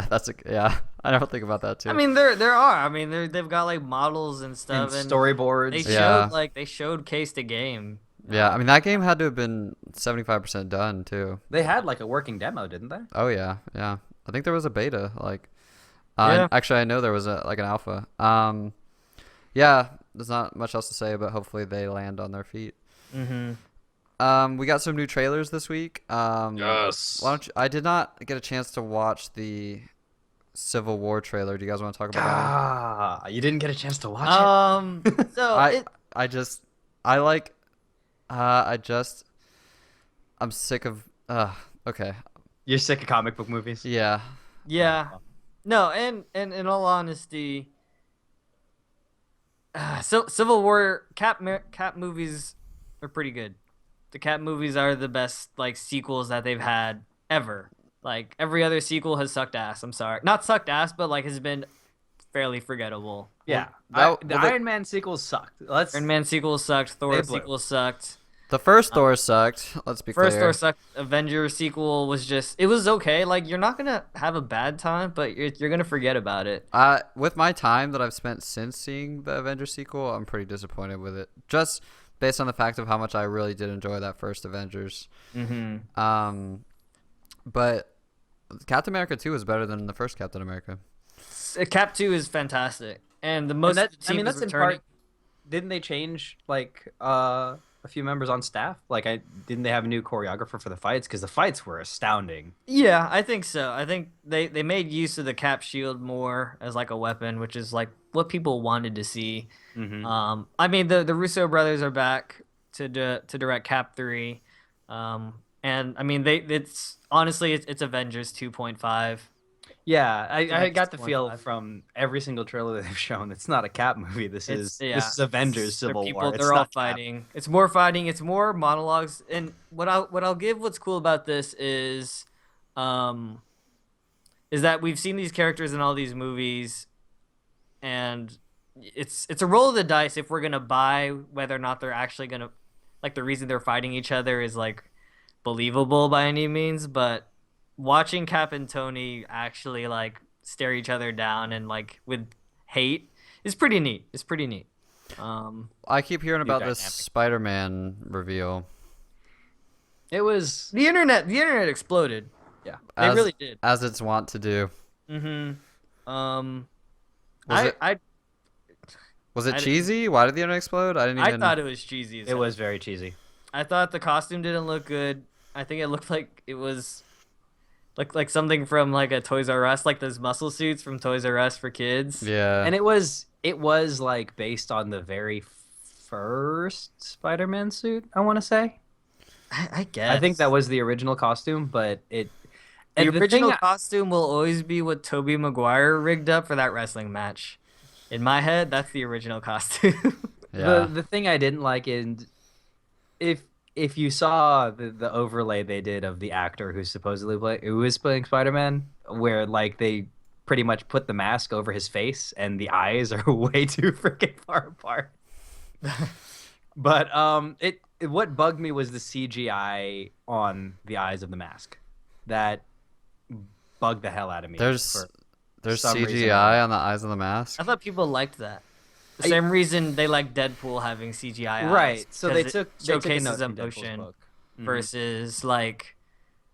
Yeah. I never think about that too. I mean, there are. I mean, they've got like models and stuff, And and storyboards. they Yeah. showed they showcased a game. Yeah, I mean that game had to have been 75% done too. They had like a working demo, didn't they? Oh yeah. I think there was a beta. Like, Yeah. actually, I know there was an alpha. Yeah. There's not much else to say, but hopefully they land on their feet. Mm-hmm. We got some new trailers this week. Yes. Why don't you, I did not get a chance to watch the Civil War trailer. Do you guys want to talk about that? You didn't get a chance to watch it. So I'm sick of. Okay. You're sick of comic book movies. Yeah. yeah, no, and in all honesty, Civil War Cap movies are pretty good. The Cap movies are the best like sequels that they've had ever. Like every other sequel has sucked ass. I'm sorry, not sucked ass, but like has been fairly forgettable. Yeah. The well, Iron Man sequels sucked. Iron Man sequel sucked. Thor They blew. sequel sucked. The first Thor sucked. Let's be First clear. Thor sucked. Avengers sequel was just it was okay. Like you're not gonna have a bad time, but you're gonna forget about it. With my time that I've spent since seeing the Avengers sequel, I'm pretty disappointed with it. Just based on the fact of how much I really did enjoy that first Avengers. Mm-hmm. But Captain America 2 is better than the first Captain America. Cap 2 is fantastic, and the most. And of the team is that's in returning. part. Didn't they change like a few members on staff? Like, didn't they have a new choreographer for the fights? Because the fights were astounding. Yeah, I think so. I think they made use of the Cap shield more as like a weapon, which is like what people wanted to see. Mm-hmm. I mean, the Russo brothers are back to direct Cap 3, and I mean it's honestly it's Avengers 2.5. Yeah, I That's got the feel 25. from every single trailer that they've shown. It's not a Cap movie. This is Avengers They're Civil people. War. It's They're all not Cap. fighting. It's more fighting. It's more monologues. And what I'll give what's cool about this um, is that we've seen these characters in all these movies, and it's a roll of the dice if we're gonna buy whether or not they're actually gonna like the reason they're fighting each other is like believable by any means. But watching Cap and Tony actually like stare each other down and like with hate is pretty neat. It's pretty neat. I keep hearing about this dynamic. Spider-Man reveal. It was The internet exploded. yeah. They As, really did. as it's wont to do. Um, Was it I was it I didn't- cheesy? Why did the internet explode? I didn't I even. thought it was cheesy. As It hell. was very cheesy. I thought the costume didn't look good. I think it looked like it was like something from like a Toys R Us, like those muscle suits from Toys R Us for kids. Yeah. And it was like based on the very first Spider-Man suit, I want to say. I guess. I think that was the original costume, but the and original thing- costume will always be what Tobey Maguire rigged up for that wrestling match. In my head, that's the original costume. Yeah. the thing I didn't like is if you saw the overlay they did of the actor who is playing Spider-Man, where like they pretty much put the mask over his face and the eyes are way too freaking far apart. But what bugged me was the CGI on the eyes of the mask. That bugged the hell out of me. There's for some reason. CGI on the eyes of the mask. I thought people liked that. The same reason they like Deadpool having CGI eyes. Right. So they 'cause took it showcases a note from Deadpool's emotion book. Mhm. versus like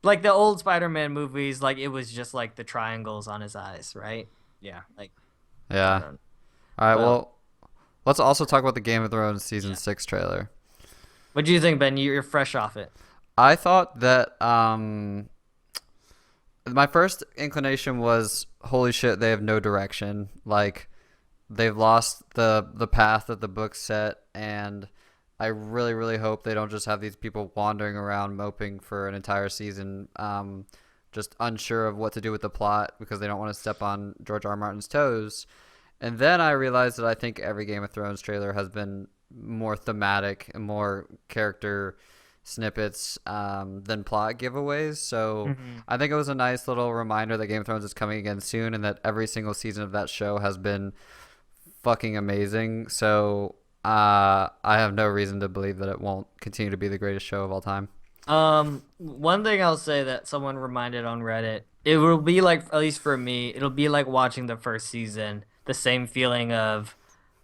the old Spider-Man movies. Like it was just like the triangles on his eyes, right? Yeah. Like Yeah. I don't- All right. well- Well, let's also talk about the Game of Thrones season 6 trailer. what do you think, Ben? You're fresh off it. I thought that my first inclination was, holy shit, they have no direction. Like, they've lost the path that the book set, and I really, really hope they don't just have these people wandering around moping for an entire season, just unsure of what to do with the plot because they don't want to step on George R. R. Martin's toes. And then I realized that I think every Game of Thrones trailer has been more thematic and more character snippets than plot giveaways. So I think it was a nice little reminder that Game of Thrones is coming again soon and that every single season of that show has been fucking amazing. So I have no reason to believe that it won't continue to be the greatest show of all time. One thing I'll say that someone reminded on Reddit, it will be like, at least for me, it'll be like watching the first season. The same feeling of,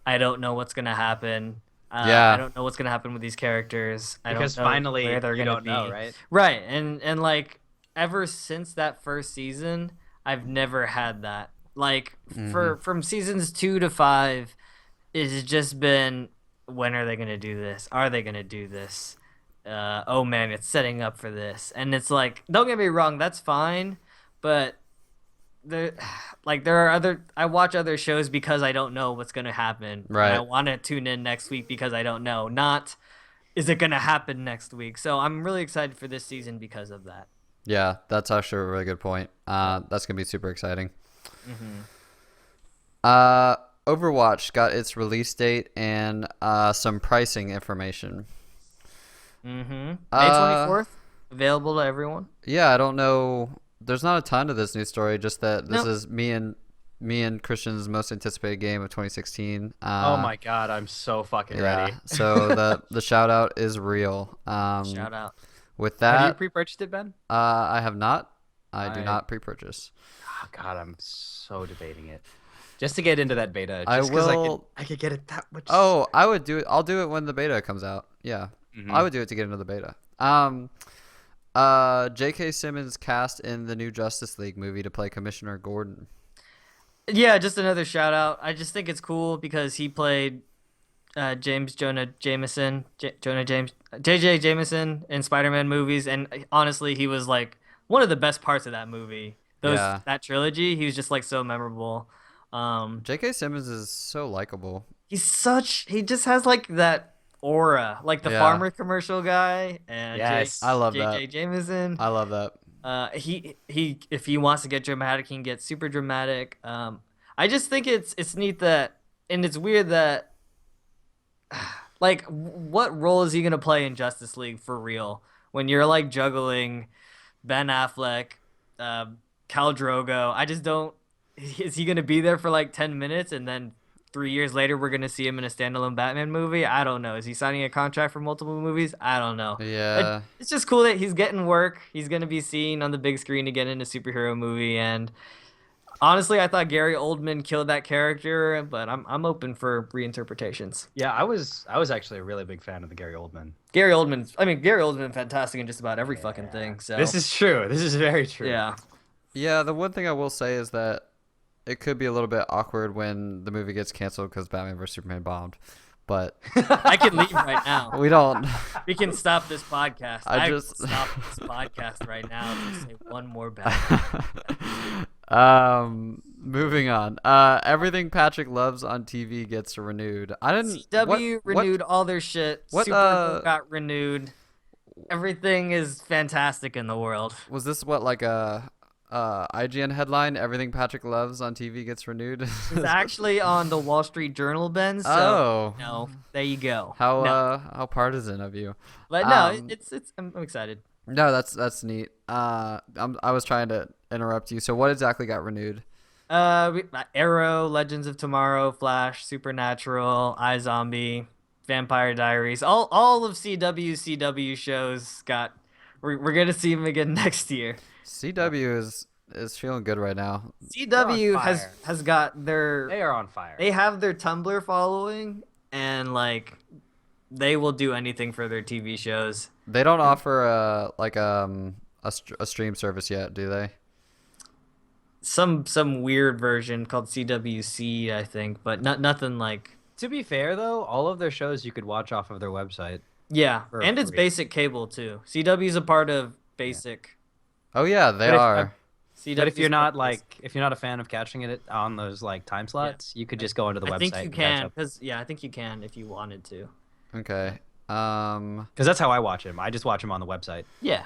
I don't know what's gonna happen. Yeah. I don't know what's gonna happen with these characters. I Because don't know finally where they're you gonna don't be. know, right? Right, and like ever since that first season, I've never had that. Like from seasons 2 to 5, it's just been, when are they gonna do this? Are they gonna do this? Oh man, it's setting up for this, and it's like, don't get me wrong, that's fine, but there are other. I watch other shows because I don't know what's gonna happen. Right. And I want to tune in next week because I don't know. Not, is it gonna happen next week? So I'm really excited for this season because of that. Yeah, that's actually a really good point. That's gonna be super exciting. Overwatch got its release date and some pricing information. May 24th, available to everyone. Yeah, I don't know. There's not a ton to this news story. Just that this Nope. is me and Christian's most anticipated game of 2016. Oh my god, I'm so fucking Yeah. ready. So the shout out is real. Shout out. With Have you that, pre-purchased it, Ben? I have not. I do I- not pre-purchase. Oh god, I'm so debating it. Just to get into that beta. I Just 'cause will- I could get it that much. Oh, I would do it. I'll do it when the beta comes out. Yeah, I would do it to get into the beta. J.K. Simmons cast in the new Justice League movie to play Commissioner Gordon. Yeah, just another shout out. I just think it's cool because he played Jonah Jameson in Spider-Man movies, and honestly, he was like one of the best parts of that movie. Yeah. That trilogy, he was just like so memorable. J.K. Simmons is so likable. He just has like that aura, like the Yeah. farmer commercial guy, and Yes. I love J.J. that. Jameson. I love that. He if he wants to get dramatic, he can get super dramatic. I just think it's neat that, and it's weird that, like, what role is he gonna play in Justice League for real when you're like juggling Ben Affleck, uh, Khal Drogo? I just don't. Is he gonna be there for like 10 minutes and then 3 years later we're gonna see him in a standalone Batman movie? I don't know. Is he signing a contract for multiple movies? I don't know. Yeah. It's just cool that he's getting work. He's gonna be seen on the big screen again in a superhero movie. And honestly, I thought Gary Oldman killed that character, but I'm open for reinterpretations. Yeah, I was actually a really big fan of the Gary Oldman. Gary Oldman, fantastic in just about every fucking thing. So This is true. This is very true. yeah. Yeah, the one thing I will say is that it could be a little bit awkward when the movie gets canceled because Batman vs Superman bombed. But I can leave right now. we don't. We can stop this podcast. I I just- can stop this podcast right now if you say one more bad. Moving on. Everything Patrick loves on TV gets renewed. I didn't. CW what- renewed all their shit. what, Supergirl got renewed. Everything is fantastic in the world. Was this what, like a IGN headline? Everything Patrick loves on TV gets renewed. It's actually on the Wall Street Journal, Ben. So Oh. no, there you go. How No. how partisan of you. But no, um, it's I'm excited. No, that's neat. I was trying to interrupt you. So what exactly got renewed? Arrow, Legends of Tomorrow, Flash, Supernatural, iZombie, Vampire Diaries, all of CW shows got. We're gonna see them again next year. CW is feeling good right now. CW on fire. has got their. They are on fire. They have their Tumblr following, and like, they will do anything for their TV shows. They don't offer a stream service yet, do they? Some weird version called CWC, I think, but nothing like. To be fair, though, all of their shows you could watch off of their website. Yeah, For and it's free. basic cable too. CW's a part of basic. Oh yeah, they But if- are. CW's But if you're not part of if you're not a fan of catching it on those like time slots, you could just go onto the basic. website. I think you can, because I think you can if you wanted to. Okay. Because that's how I watch them. I just watch them on the website. Yeah,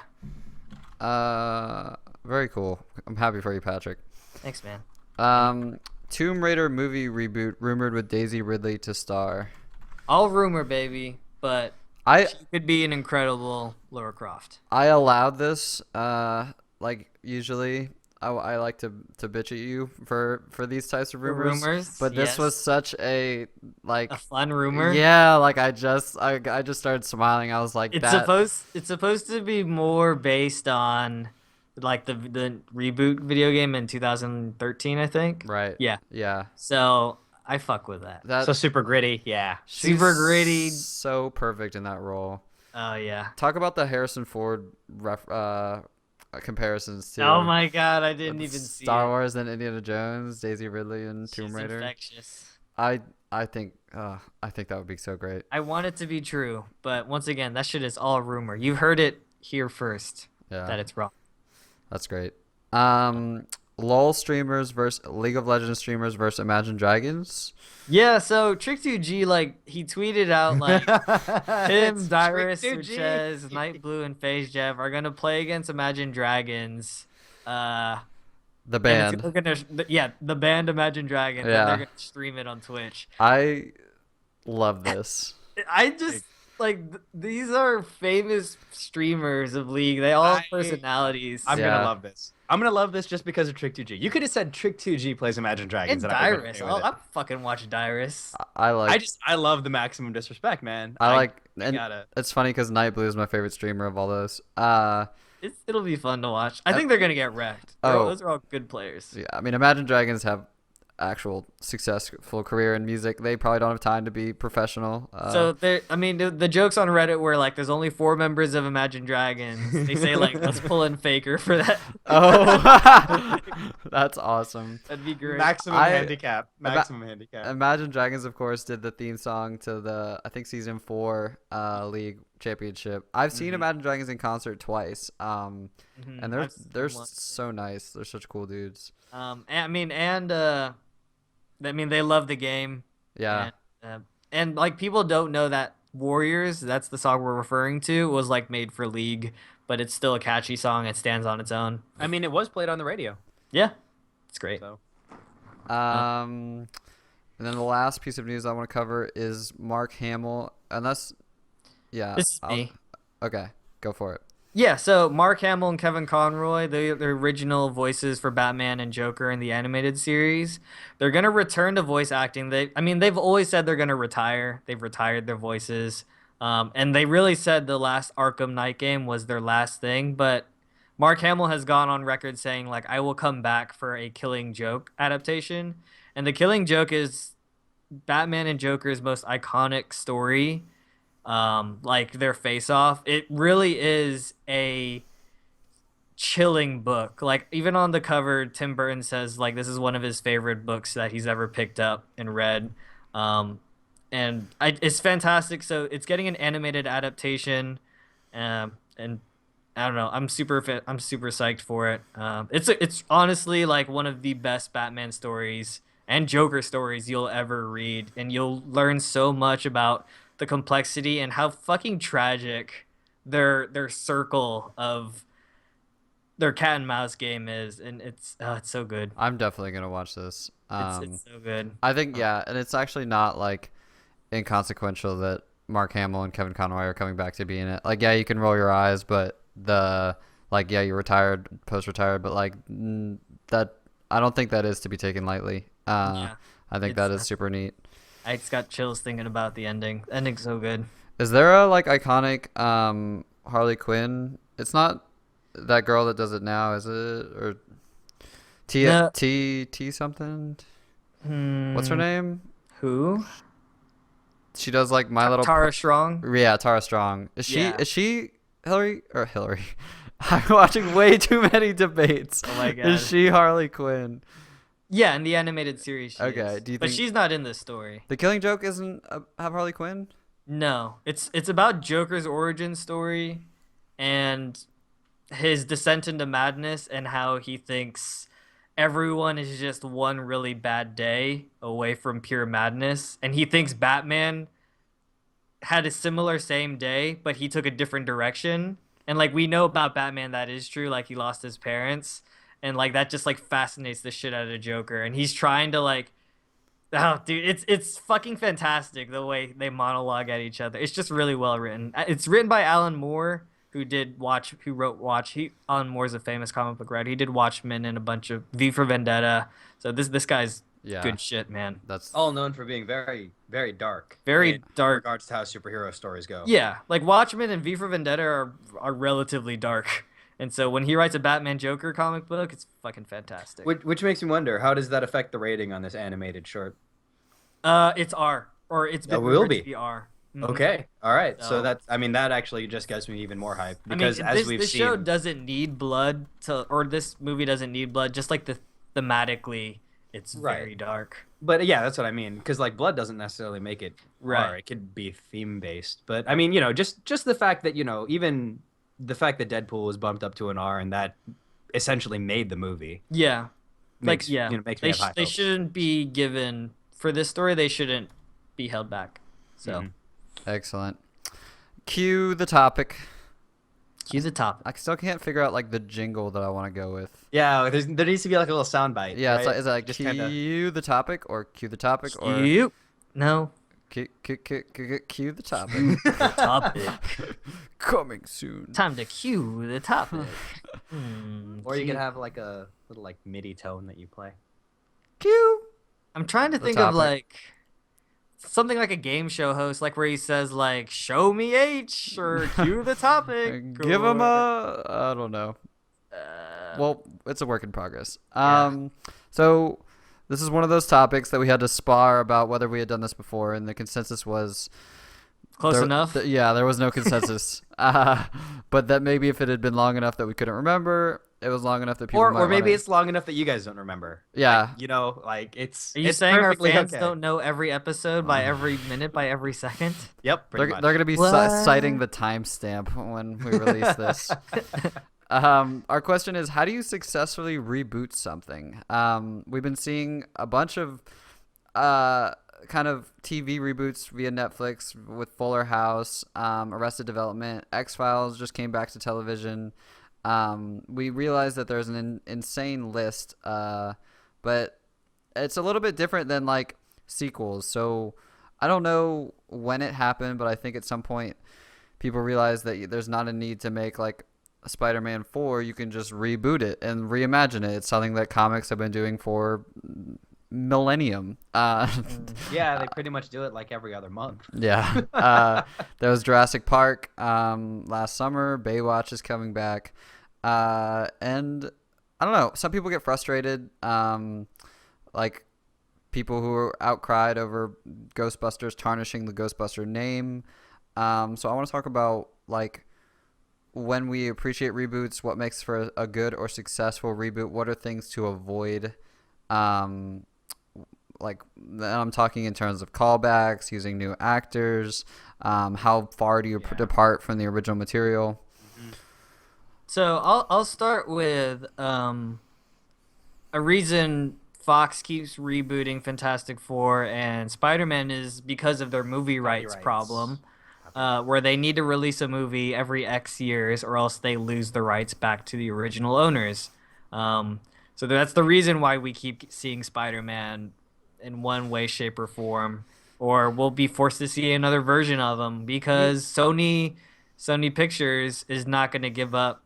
Very cool. I'm happy for you, Patrick. thanks, man. Tomb Raider movie reboot rumored with Daisy Ridley to star. All rumor, baby, but I she could be an incredible Lara Croft. I allowed this. Like usually, I like to bitch at you for these types of rumors. But this was yes. such a like A fun rumor. yeah, like I just started smiling. I was like, It's that. supposed to be more based on like the reboot video game in 2013, I think. Right. Yeah. Yeah. So I fuck with that. That So super gritty, yeah. she's super gritty. So perfect in that role. Oh yeah. Talk about the Harrison Ford comparisons to Oh my god, I didn't even see Star it. Wars and Indiana Jones, Daisy Ridley and Tomb She's Raider. infectious. I think that would be so great. I want it to be true, but once again, that shit is all rumor. You heard it here first Yeah. that it's wrong. That's great. LOL streamers versus League of Legends streamers versus Imagine Dragons. Yeah, so Trick2G, like, he tweeted out, like, him, Dyrus, Trick2G. Suchez, Night Blue, and FaZe Jeff are going to play against Imagine Dragons. The and band. they're gonna, yeah, the band Imagine Dragons. Yeah. And they're going to stream it on Twitch. I love this. I just, like, these are famous streamers of League. They all have personalities. I'm Yeah. gonna love this. I'm gonna love this just because of Trick2G. You could have said Trick2G plays Imagine Dragons, and and I would Dyrus. okay with it. I'll fucking watch Dyrus. I like. I love the maximum disrespect, man. I like. I And gotta. it's funny because Night Blue is my favorite streamer of all those. It'll be fun to watch. I think they're going to get wrecked. Those are all good players. Yeah, I mean, Imagine Dragons have actual successful career in music. They probably don't have time to be professional. So I mean, the jokes on Reddit were like, "There's only 4 members of Imagine Dragons." They say like, "Let's pull in Faker for that." oh, that's awesome. That'd be great. Maximum I- handicap. Maximum handicap. Imagine Dragons, of course, did the theme song to the I think season 4 League Championship. I've seen Imagine Dragons in concert twice. And they're I've seen they're one. so nice. They're such cool dudes. I mean, they love the game. Yeah. And like people don't know that Warriors, that's the song we're referring to, was like made for League, but it's still a catchy song. It stands on its own. I mean, it was played on the radio. Yeah, it's great. So And then the last piece of news I want to cover is Mark Hamill, and that's This is me. Okay, go for it. Yeah, so Mark Hamill and Kevin Conroy, the original voices for Batman and Joker in the animated series, they're gonna return to voice acting. They've always said they're gonna retire. They've retired their voices, and they really said the last Arkham Knight game was their last thing. But Mark Hamill has gone on record saying like, "I will come back for a Killing Joke adaptation," and the Killing Joke is Batman and Joker's most iconic story. Like their face off, it really is a chilling book. Like even on the cover, Tim Burton says like this is one of his favorite books that he's ever picked up and read. It's fantastic. So it's getting an animated adaptation, and I don't know. I'm super psyched for it. It's honestly like one of the best Batman stories and Joker stories you'll ever read, and you'll learn so much about the complexity and how fucking tragic their circle of their cat and mouse game is, and it's so good. I'm definitely gonna watch this. It's so good. I think and it's actually not like inconsequential that Mark Hamill and Kevin Conroy are coming back to be in it. Like, yeah, you can roll your eyes, but you're retired, post-retired, but like that, I don't think that is to be taken lightly. I think that is super neat. I just got chills thinking about the ending. The ending's so good. Is there a like iconic Harley Quinn? It's not that girl that does it now, is it? Or T something? What's her name? Who? She does like My Little Tara Strong. Yeah, Tara Strong. Is she Hillary or Hillary? I'm watching way too many debates. Oh my god. Is she Harley Quinn? Yeah, in the animated series she Okay, is. do you but think she's not in this story. The Killing Joke isn't have Harley Quinn? No. It's about Joker's origin story and his descent into madness and how he thinks everyone is just one really bad day away from pure madness, and he thinks Batman had a similar same day, but he took a different direction. And like we know about Batman that is true, like he lost his parents. And like that just like fascinates the shit out of Joker, and he's trying to like, oh dude, it's fucking fantastic the way they monologue at each other. It's just really well written. It's written by Alan Moore, who wrote Watch. Alan Moore's a famous comic book writer. He did Watchmen and a bunch of V for Vendetta. So this guy's good shit, man. That's all known for being very, very dark. Very dark. In regards to how superhero stories go. Yeah, like Watchmen and V for Vendetta are relatively dark. And so when he writes a Batman Joker comic book, it's fucking fantastic. Which makes me wonder, how does that affect the rating on this animated short? It's R, or it's been rumored to be R. Mm-hmm. Okay, all right. So that actually just gets me even more hype because this show doesn't need blood or this movie doesn't need blood. Just like thematically, it's very dark. But yeah, that's what I mean. Because like blood doesn't necessarily make it R. It could be theme based. But I mean, just the fact that even the fact that Deadpool was bumped up to an R and that essentially made the movie. Yeah. Makes me have high hopes. They shouldn't be given, for this story, they shouldn't be held back. So. Excellent. Cue the topic. Cue the topic. I still can't figure out like the jingle that I want to go with. Yeah, there needs to be like a little sound bite. Yeah, right? is it like just cue the topic or cue the topic or cue? No. Cue the topic. Topic. Coming soon. Time to cue the topic. Or you can have like a little like MIDI tone that you play. Cue. I'm trying to think of like something like a game show host, like where he says like "Show me H" or "Cue the topic." Give him I don't know. Well, it's a work in progress. So this is one of those topics that we had to spar about whether we had done this before, and the consensus was close enough. There was no consensus. But that maybe if it had been long enough that we couldn't remember, it was long enough that people or maybe it's long enough that you guys don't remember. Yeah. Like it's. Are you saying our fans don't know every episode by every minute, by every second? Yep. They're going to be citing the timestamp when we release this. Our question is, how do you successfully reboot something? We've been seeing a bunch of kind of TV reboots via Netflix with Fuller House, Arrested Development, X-Files just came back to television. We realized that there's an insane list, but it's a little bit different than like sequels. So I don't know when it happened, but I think at some point people realized that there's not a need to make like a Spider-Man 4. You can just reboot it and reimagine it. It's something that comics have been doing for millennium. Yeah, they pretty much do it like every other month. Yeah. There was Jurassic Park last summer. Baywatch is coming back. And I don't know. Some people get frustrated. Like people who are outcried over Ghostbusters tarnishing the Ghostbuster name. So I want to talk about like when we appreciate reboots, what makes for a good or successful reboot? What are things to avoid? Like I'm talking in terms of callbacks, using new actors. How far do you depart from the original material? So I'll start with a reason Fox keeps rebooting Fantastic Four and Spider-Man is because of their movie rights problem, where they need to release a movie every X years or else they lose the rights back to the original owners. So that's the reason why we keep seeing Spider-Man in one way, shape, or form, or we'll be forced to see another version of him because Sony Pictures is not going to give up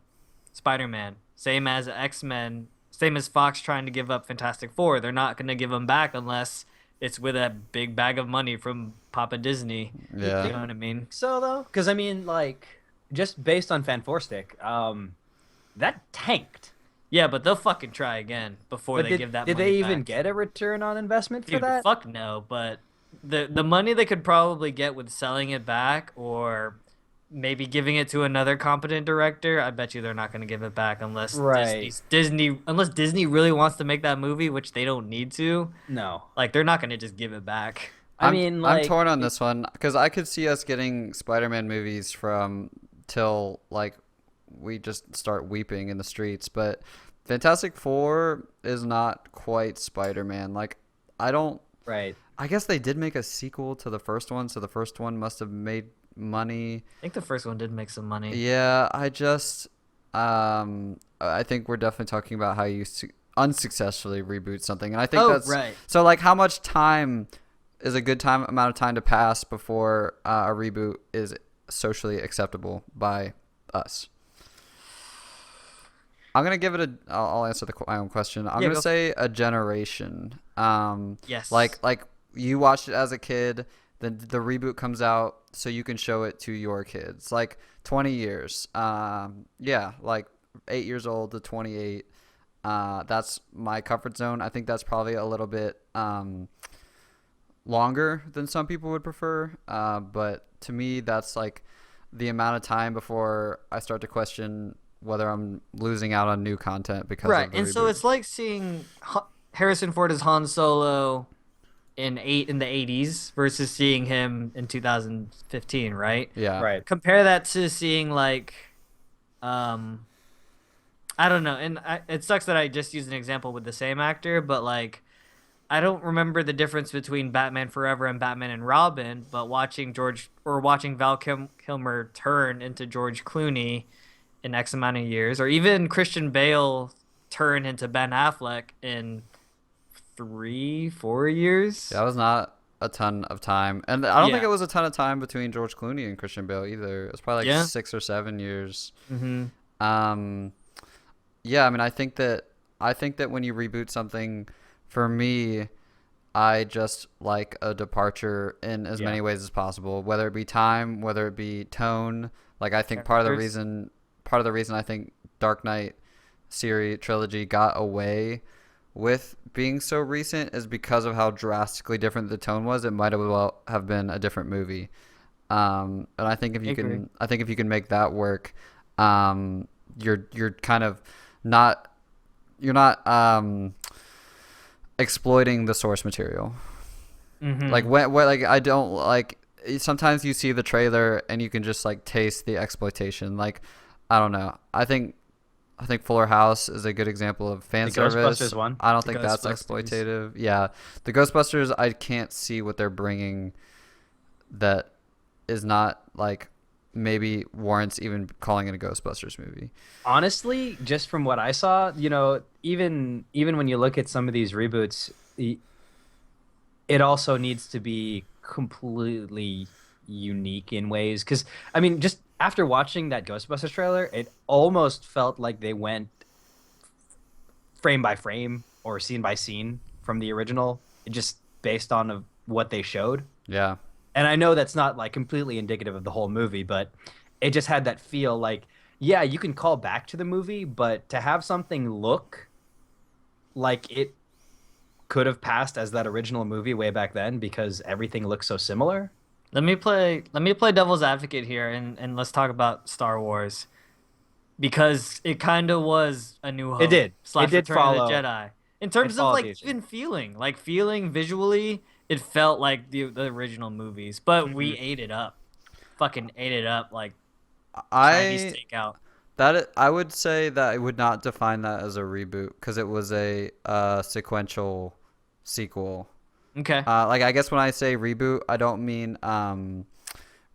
Spider-Man. Same as X-Men, same as Fox trying to give up Fantastic Four. They're not going to give them back unless it's with a big bag of money from Papa Disney. Yeah. You know what I mean? So though, because I mean, like, just based on Fan Four Stick, that tanked. Yeah, but they'll fucking try again before they give that money back. Did they even back. get a return on investment for Dude, that? fuck no, but the money they could probably get with selling it back or maybe giving it to another competent director, I bet you they're not going to give it back unless Disney really wants to make that movie, which they don't need to. No. Like, they're not going to just give it back. I'm torn on this one because I could see us getting Spider-Man movies from till like we just start weeping in the streets, but Fantastic Four is not quite Spider-Man. Like, I don't. Right. I guess they did make a sequel to the first one, so the first one must have made money. I think the first one did make some money. Yeah, I think we're definitely talking about how you unsuccessfully reboot something, and I think that's right. So, like, how much time is a good amount of time to pass before a reboot is socially acceptable by us? I'm gonna give it I'll answer my own question. I'm gonna say a generation. Yes. Like you watched it as a kid, then the reboot comes out, so you can show it to your kids. Like 20 years. Yeah, like 8 years old to 28. That's my comfort zone. I think that's probably a little bit longer than some people would prefer. But to me, that's like the amount of time before I start to question whether I'm losing out on new content because of the and reboot. so it's like seeing Harrison Ford as Han Solo in the 80s versus seeing him in 2015, right? Yeah. Right. Compare that to seeing like I don't know, and it sucks that I just used an example with the same actor, but like I don't remember the difference between Batman Forever and Batman and Robin, but watching Val Kilmer turn into George Clooney in X amount of years, or even Christian Bale turn into Ben Affleck in 3-4 years. That was not a ton of time, and I don't think Yeah. it was a ton of time between George Clooney and Christian Bale either. It was probably like 6 or 7 years. Mm-hmm. Yeah, I mean, I think that when you reboot something, for me, I just like a departure in as many ways as possible, whether it be time, whether it be tone. Like, I think part of the reason I think Dark Knight series trilogy got away with being so recent is because of how drastically different the tone was. It might have been a different movie. And I think if you can make that work, you're kind of not exploiting the source material. Mm-hmm. Like like I don't like. Sometimes you see the trailer and you can just like taste the exploitation. Like, I don't know. I think I think Fuller House is a good example of fan The service. Ghostbusters one? I don't The think that's Ghostbusters. exploitative. Yeah, the Ghostbusters, I can't see what they're bringing that is not like maybe warrants even calling it a Ghostbusters movie. Honestly, just from what I saw, even when you look at some of these reboots, it also needs to be completely unique in ways. Because I mean, just after watching that Ghostbusters trailer, it almost felt like they went frame by frame or scene by scene from the original, just based on of what they showed. Yeah. And I know that's not like completely indicative of the whole movie, but it just had that feel like, yeah, you can call back to the movie, but to have something look like it could have passed as that original movie way back then because everything looks so similar. Let me play devil's advocate here, and let's talk about Star Wars, because it kind of was A New Hope It did. / It did Return of the follow. Jedi in terms of followed like the issue. even feeling visually. It felt like the original movies, but we ate it up, fucking ate it up like Chinese I takeout. I would say that I would not define that as a reboot because it was a sequential sequel. Okay, Like I guess when I say reboot, I don't mean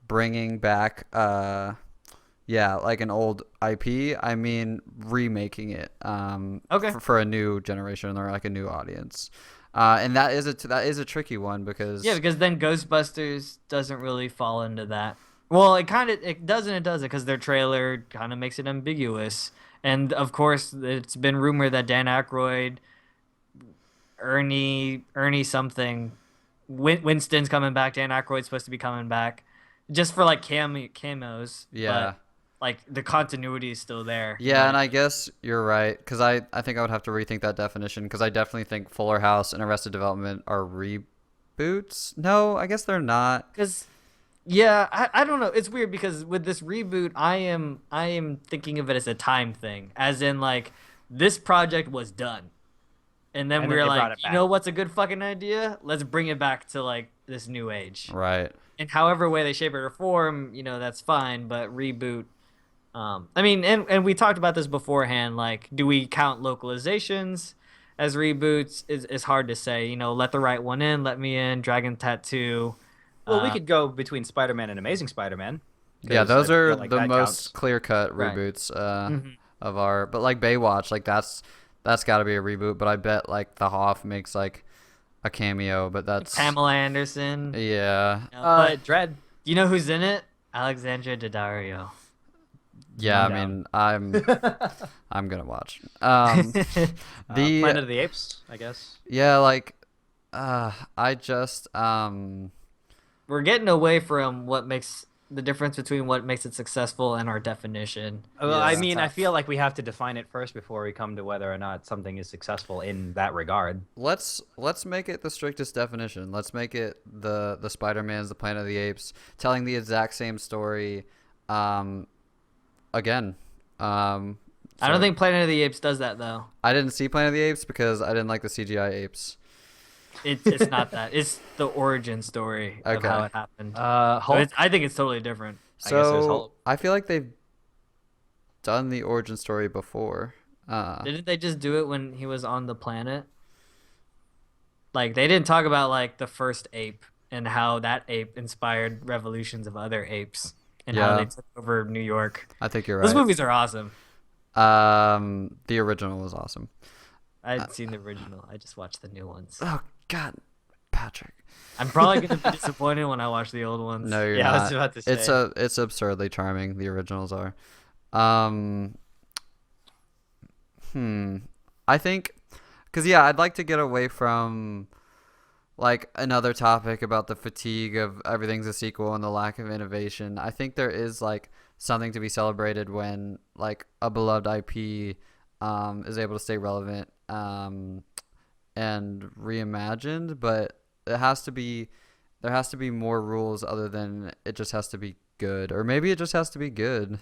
bringing back yeah, like an old IP. I mean remaking it Okay. for a new generation or like a new audience. And that is a tricky one because yeah, because then Ghostbusters doesn't really fall into that. Well, it doesn't because their trailer kind of makes it ambiguous, and of course it's been rumored that Dan Aykroyd, Ernie something, Winston's coming back. Dan Aykroyd's supposed to be coming back, just for like cameos. yeah. But like the continuity is still there. Yeah, and I guess you're right because I think I would have to rethink that definition because I definitely think Fuller House and Arrested Development are reboots. No, I guess they're not. Because yeah, I don't know. It's weird because with this reboot, I am thinking of it as a time thing, as in like this project was done, and then And we then were they brought like, it you know back. what's a good fucking idea? Let's bring it back to like this new age. Right. And however way they shape it or form, that's fine. But reboot, I mean, and we talked about this beforehand. Like, do we count localizations as reboots? Is hard to say. Let the right one in, let me in. Dragon Tattoo. Well, we could go between Spider-Man and Amazing Spider-Man. Yeah, 'cause those I are feel like the that most counts. clear-cut Right. reboots Mhm. of our. But like Baywatch, like that's got to be a reboot. But I bet like the Hoff makes like a cameo, but that's Pamela Anderson. yeah, But Dread. you know who's in it? Alexandra Daddario. yeah. No I doubt. mean, I'm gonna watch. The Planet of the Apes, I guess. yeah, like I just We're getting away from what makes the difference between what makes it successful and our definition. Well, Yeah. I It's mean, I tough. feel like we have to define it first before we come to whether or not something is successful in that regard. let's make it the strictest definition. Let's make it the Spider-Mans, the Planet of the Apes, telling the exact same story, again. I don't think Planet of the Apes does that though. I didn't see Planet of the Apes because I didn't like the CGI apes. It's not that. It's the origin story of Okay. how it happened. Hulk. I think it's totally different. I guess there's So Hulk. I feel like they've done the origin story before. Didn't they just do it when he was on the planet? Like they didn't talk about like the first ape and how that ape inspired revolutions of other apes and how Yeah. they took over New York. I think you're Those right. movies are awesome. The original was awesome. I hadn't seen the original. I just watched the new ones. Oh God, Patrick. I'm probably gonna be disappointed when I watch the old ones. No, you're Yeah, I not. was about to say. It's absurdly charming. The originals are. I think, cause yeah, I'd like to get away from like another topic about the fatigue of everything's a sequel and the lack of innovation. I think there is like something to be celebrated when like a beloved IP is able to stay relevant and reimagined, but it has to be there has to be more rules other than it just has to be good, or maybe it just has to be good.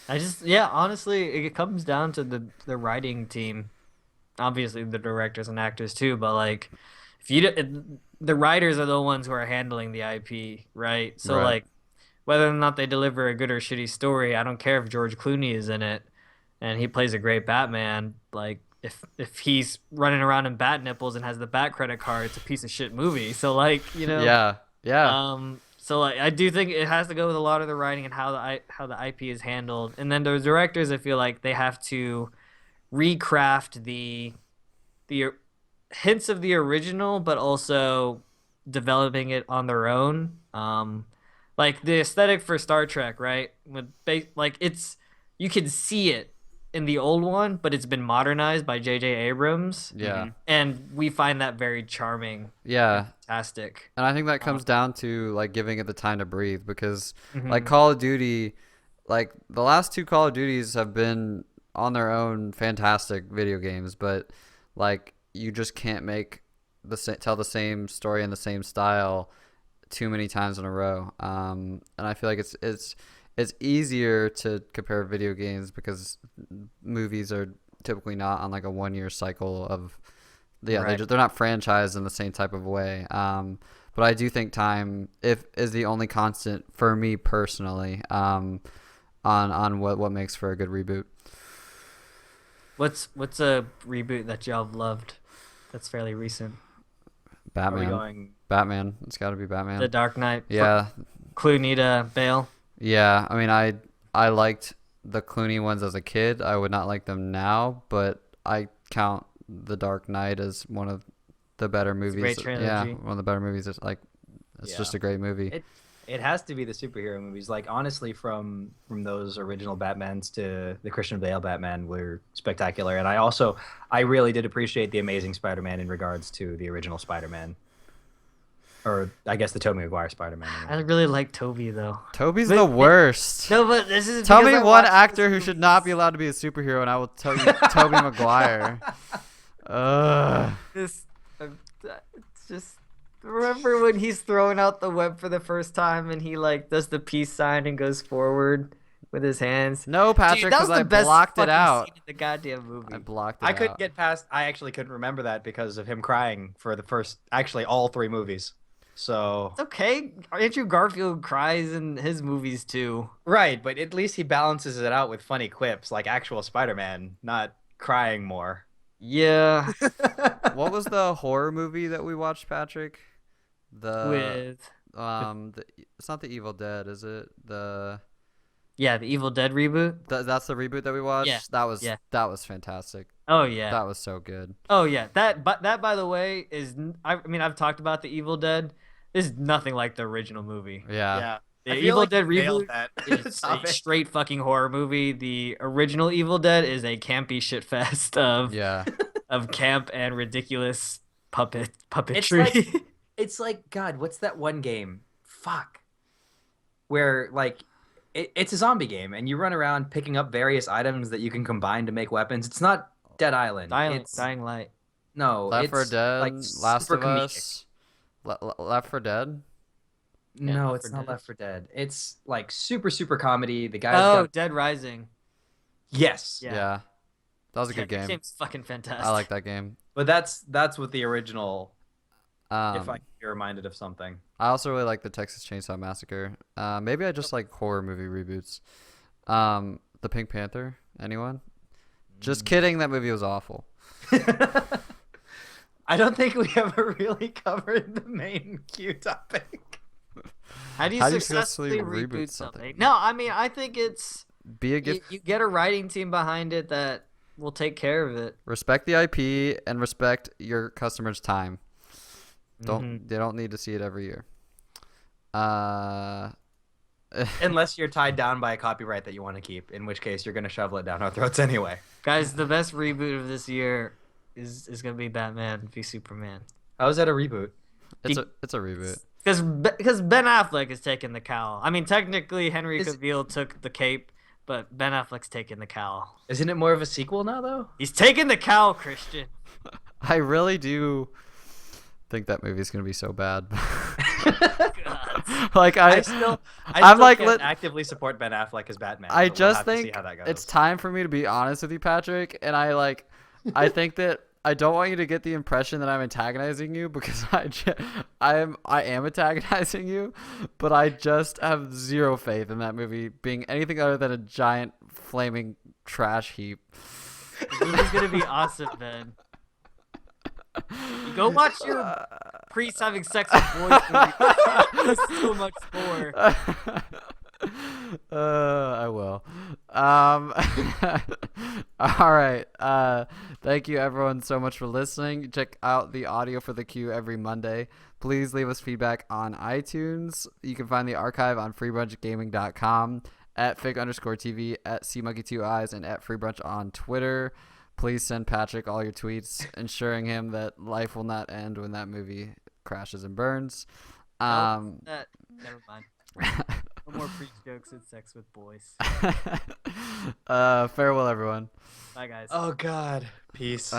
Honestly, it comes down to the writing team. Obviously, the directors and actors too, but like, the writers are the ones who are handling the IP, right? So Right. like, whether or not they deliver a good or shitty story, I don't care if George Clooney is in it. and he plays a great Batman. Like if he's running around in bat nipples and has the bat credit card, it's a piece of shit movie. So like Yeah. so like I do think it has to go with a lot of the writing and how the IP is handled, and then the directors, I feel like they have to recraft the hints of the original, but also developing it on their own. Like the aesthetic for Star Trek, right? Like it's you can see it in the old one, but it's been modernized by J.J. Abrams. Yeah. And we find that very charming. Yeah. Fantastic. And I think that comes down to like giving it the time to breathe, because Mhm. like Call of Duty, like the last two Call of Duties have been on their own fantastic video games, but like you just can't make tell the same story in the same style too many times in a row. And I feel like it's easier to compare video games because movies are typically not on like a 1 year cycle of Right. they're not franchised in the same type of way. But I do think time is the only constant for me personally, on what makes for a good reboot. What's a reboot that y'all have loved that's fairly recent? Are we Batman. going? Batman. It's got to be Batman. The Dark Knight. Yeah. Clooney to Bale. Yeah. I mean, I liked the Clooney ones as a kid. I would not like them now, but I count The Dark Knight as one of the better movies. great trilogy. Yeah, one of the better movies. It's Yeah. just a great movie. It has to be the superhero movies. Like honestly, from those original Batmans to the Christian Bale Batman were spectacular. And I really did appreciate the Amazing Spider-Man in regards to the original Spider-Man, or I guess the Tobey Maguire Spider-Man. I really like Toby though. Toby's But- the worst. No, but this is Tell because me I one watched actor this who should not be allowed to be a superhero, and I will tell you Tobey Maguire. Ugh. This it's just remember when he's throwing out the web for the first time and he like does the peace sign and goes forward with his hands. No, Patrick, Dude, that was because the I best blocked it fucking out. scene in the goddamn movie. I blocked it I out. couldn't get past. I actually couldn't remember that because of him crying for the first, actually all three movies. So It's okay. Andrew Garfield cries in his movies too. right, but at least he balances it out with funny quips like actual Spider-Man, not crying more. Yeah, What was the horror movie that we watched, Patrick? with It's not the Evil Dead, is it? the Evil Dead reboot. That's the reboot that we watched. Yeah, That yeah. was fantastic. Oh yeah. That was so good. Oh yeah. That by the way I mean I've talked about the Evil Dead. This is nothing like the original movie. Yeah. The I feel Evil like Dead we nailed reboot that is a topic. straight fucking horror movie. The original Evil Dead is a campy shitfest of Yeah. of camp and ridiculous It's puppetry. It's like, God, what's that one game? Fuck. Where like it's a zombie game and you run around picking up various items that you can combine to make weapons. It's not Dead Island. It's Dying Light. no, Left 4 it's Dead, like Last super of comedic. Us. Left 4 Dead. No, Left it's 4 not Dead. Left 4 Dead. It's like super comedy. The guy's Oh, got Dead Rising. yes. Yeah. That was a good That game. game's fucking fantastic. I like that game. But that's what the original. If I Um, can be reminded of something. I also really like the Texas Chainsaw Massacre. Maybe I just like horror movie reboots. The Pink Panther. Anyone? Just kidding. That movie was awful. I don't think we ever really covered the main Q topic. How do you How do you successfully successfully reboot reboot something? something? No, I mean I think it's Be a gift. you get a writing team behind it that will take care of it. Respect the IP and respect your customers' time. Mhm. They don't need to see it every year. Unless you're tied down by a copyright that you want to keep, in which case you're going to shovel it down our throats anyway. Guys, the best reboot of this year is gonna be Batman v Superman. How is that a reboot? it's a reboot. Because Ben Affleck is taking the cowl. I mean, technically Henry Is- Cavill took the cape, but Ben Affleck's taking the cowl. Isn't it more of a sequel now, though? He's taking the cowl, Christian. I really do think that movie's gonna be so bad. God. Like I I'm still like, can't let- actively support Ben Affleck as Batman. I but we'll just have to see think how that goes. it's time for me to be honest with you, Patrick. And I think that I don't want you to get the impression that I'm antagonizing you, because I am antagonizing you, but I just have zero faith in that movie being anything other than a giant flaming trash heap. The movie's gonna be awesome, man. You go watch your priest having sex with boys movie. There's so much more. I will. All right. Thank you everyone so much for listening. Check out the audio for the queue every Monday. Please leave us feedback on iTunes. You can find the archive on freebrunchgaming.com, at fig_TV, at cmonkey2eyes, and at freebrunch on Twitter. Please send Patrick all your tweets, ensuring him that life will not end when that movie crashes and burns. Never mind. No more preach jokes and sex with boys. Farewell, everyone. Bye, guys. Oh God, peace.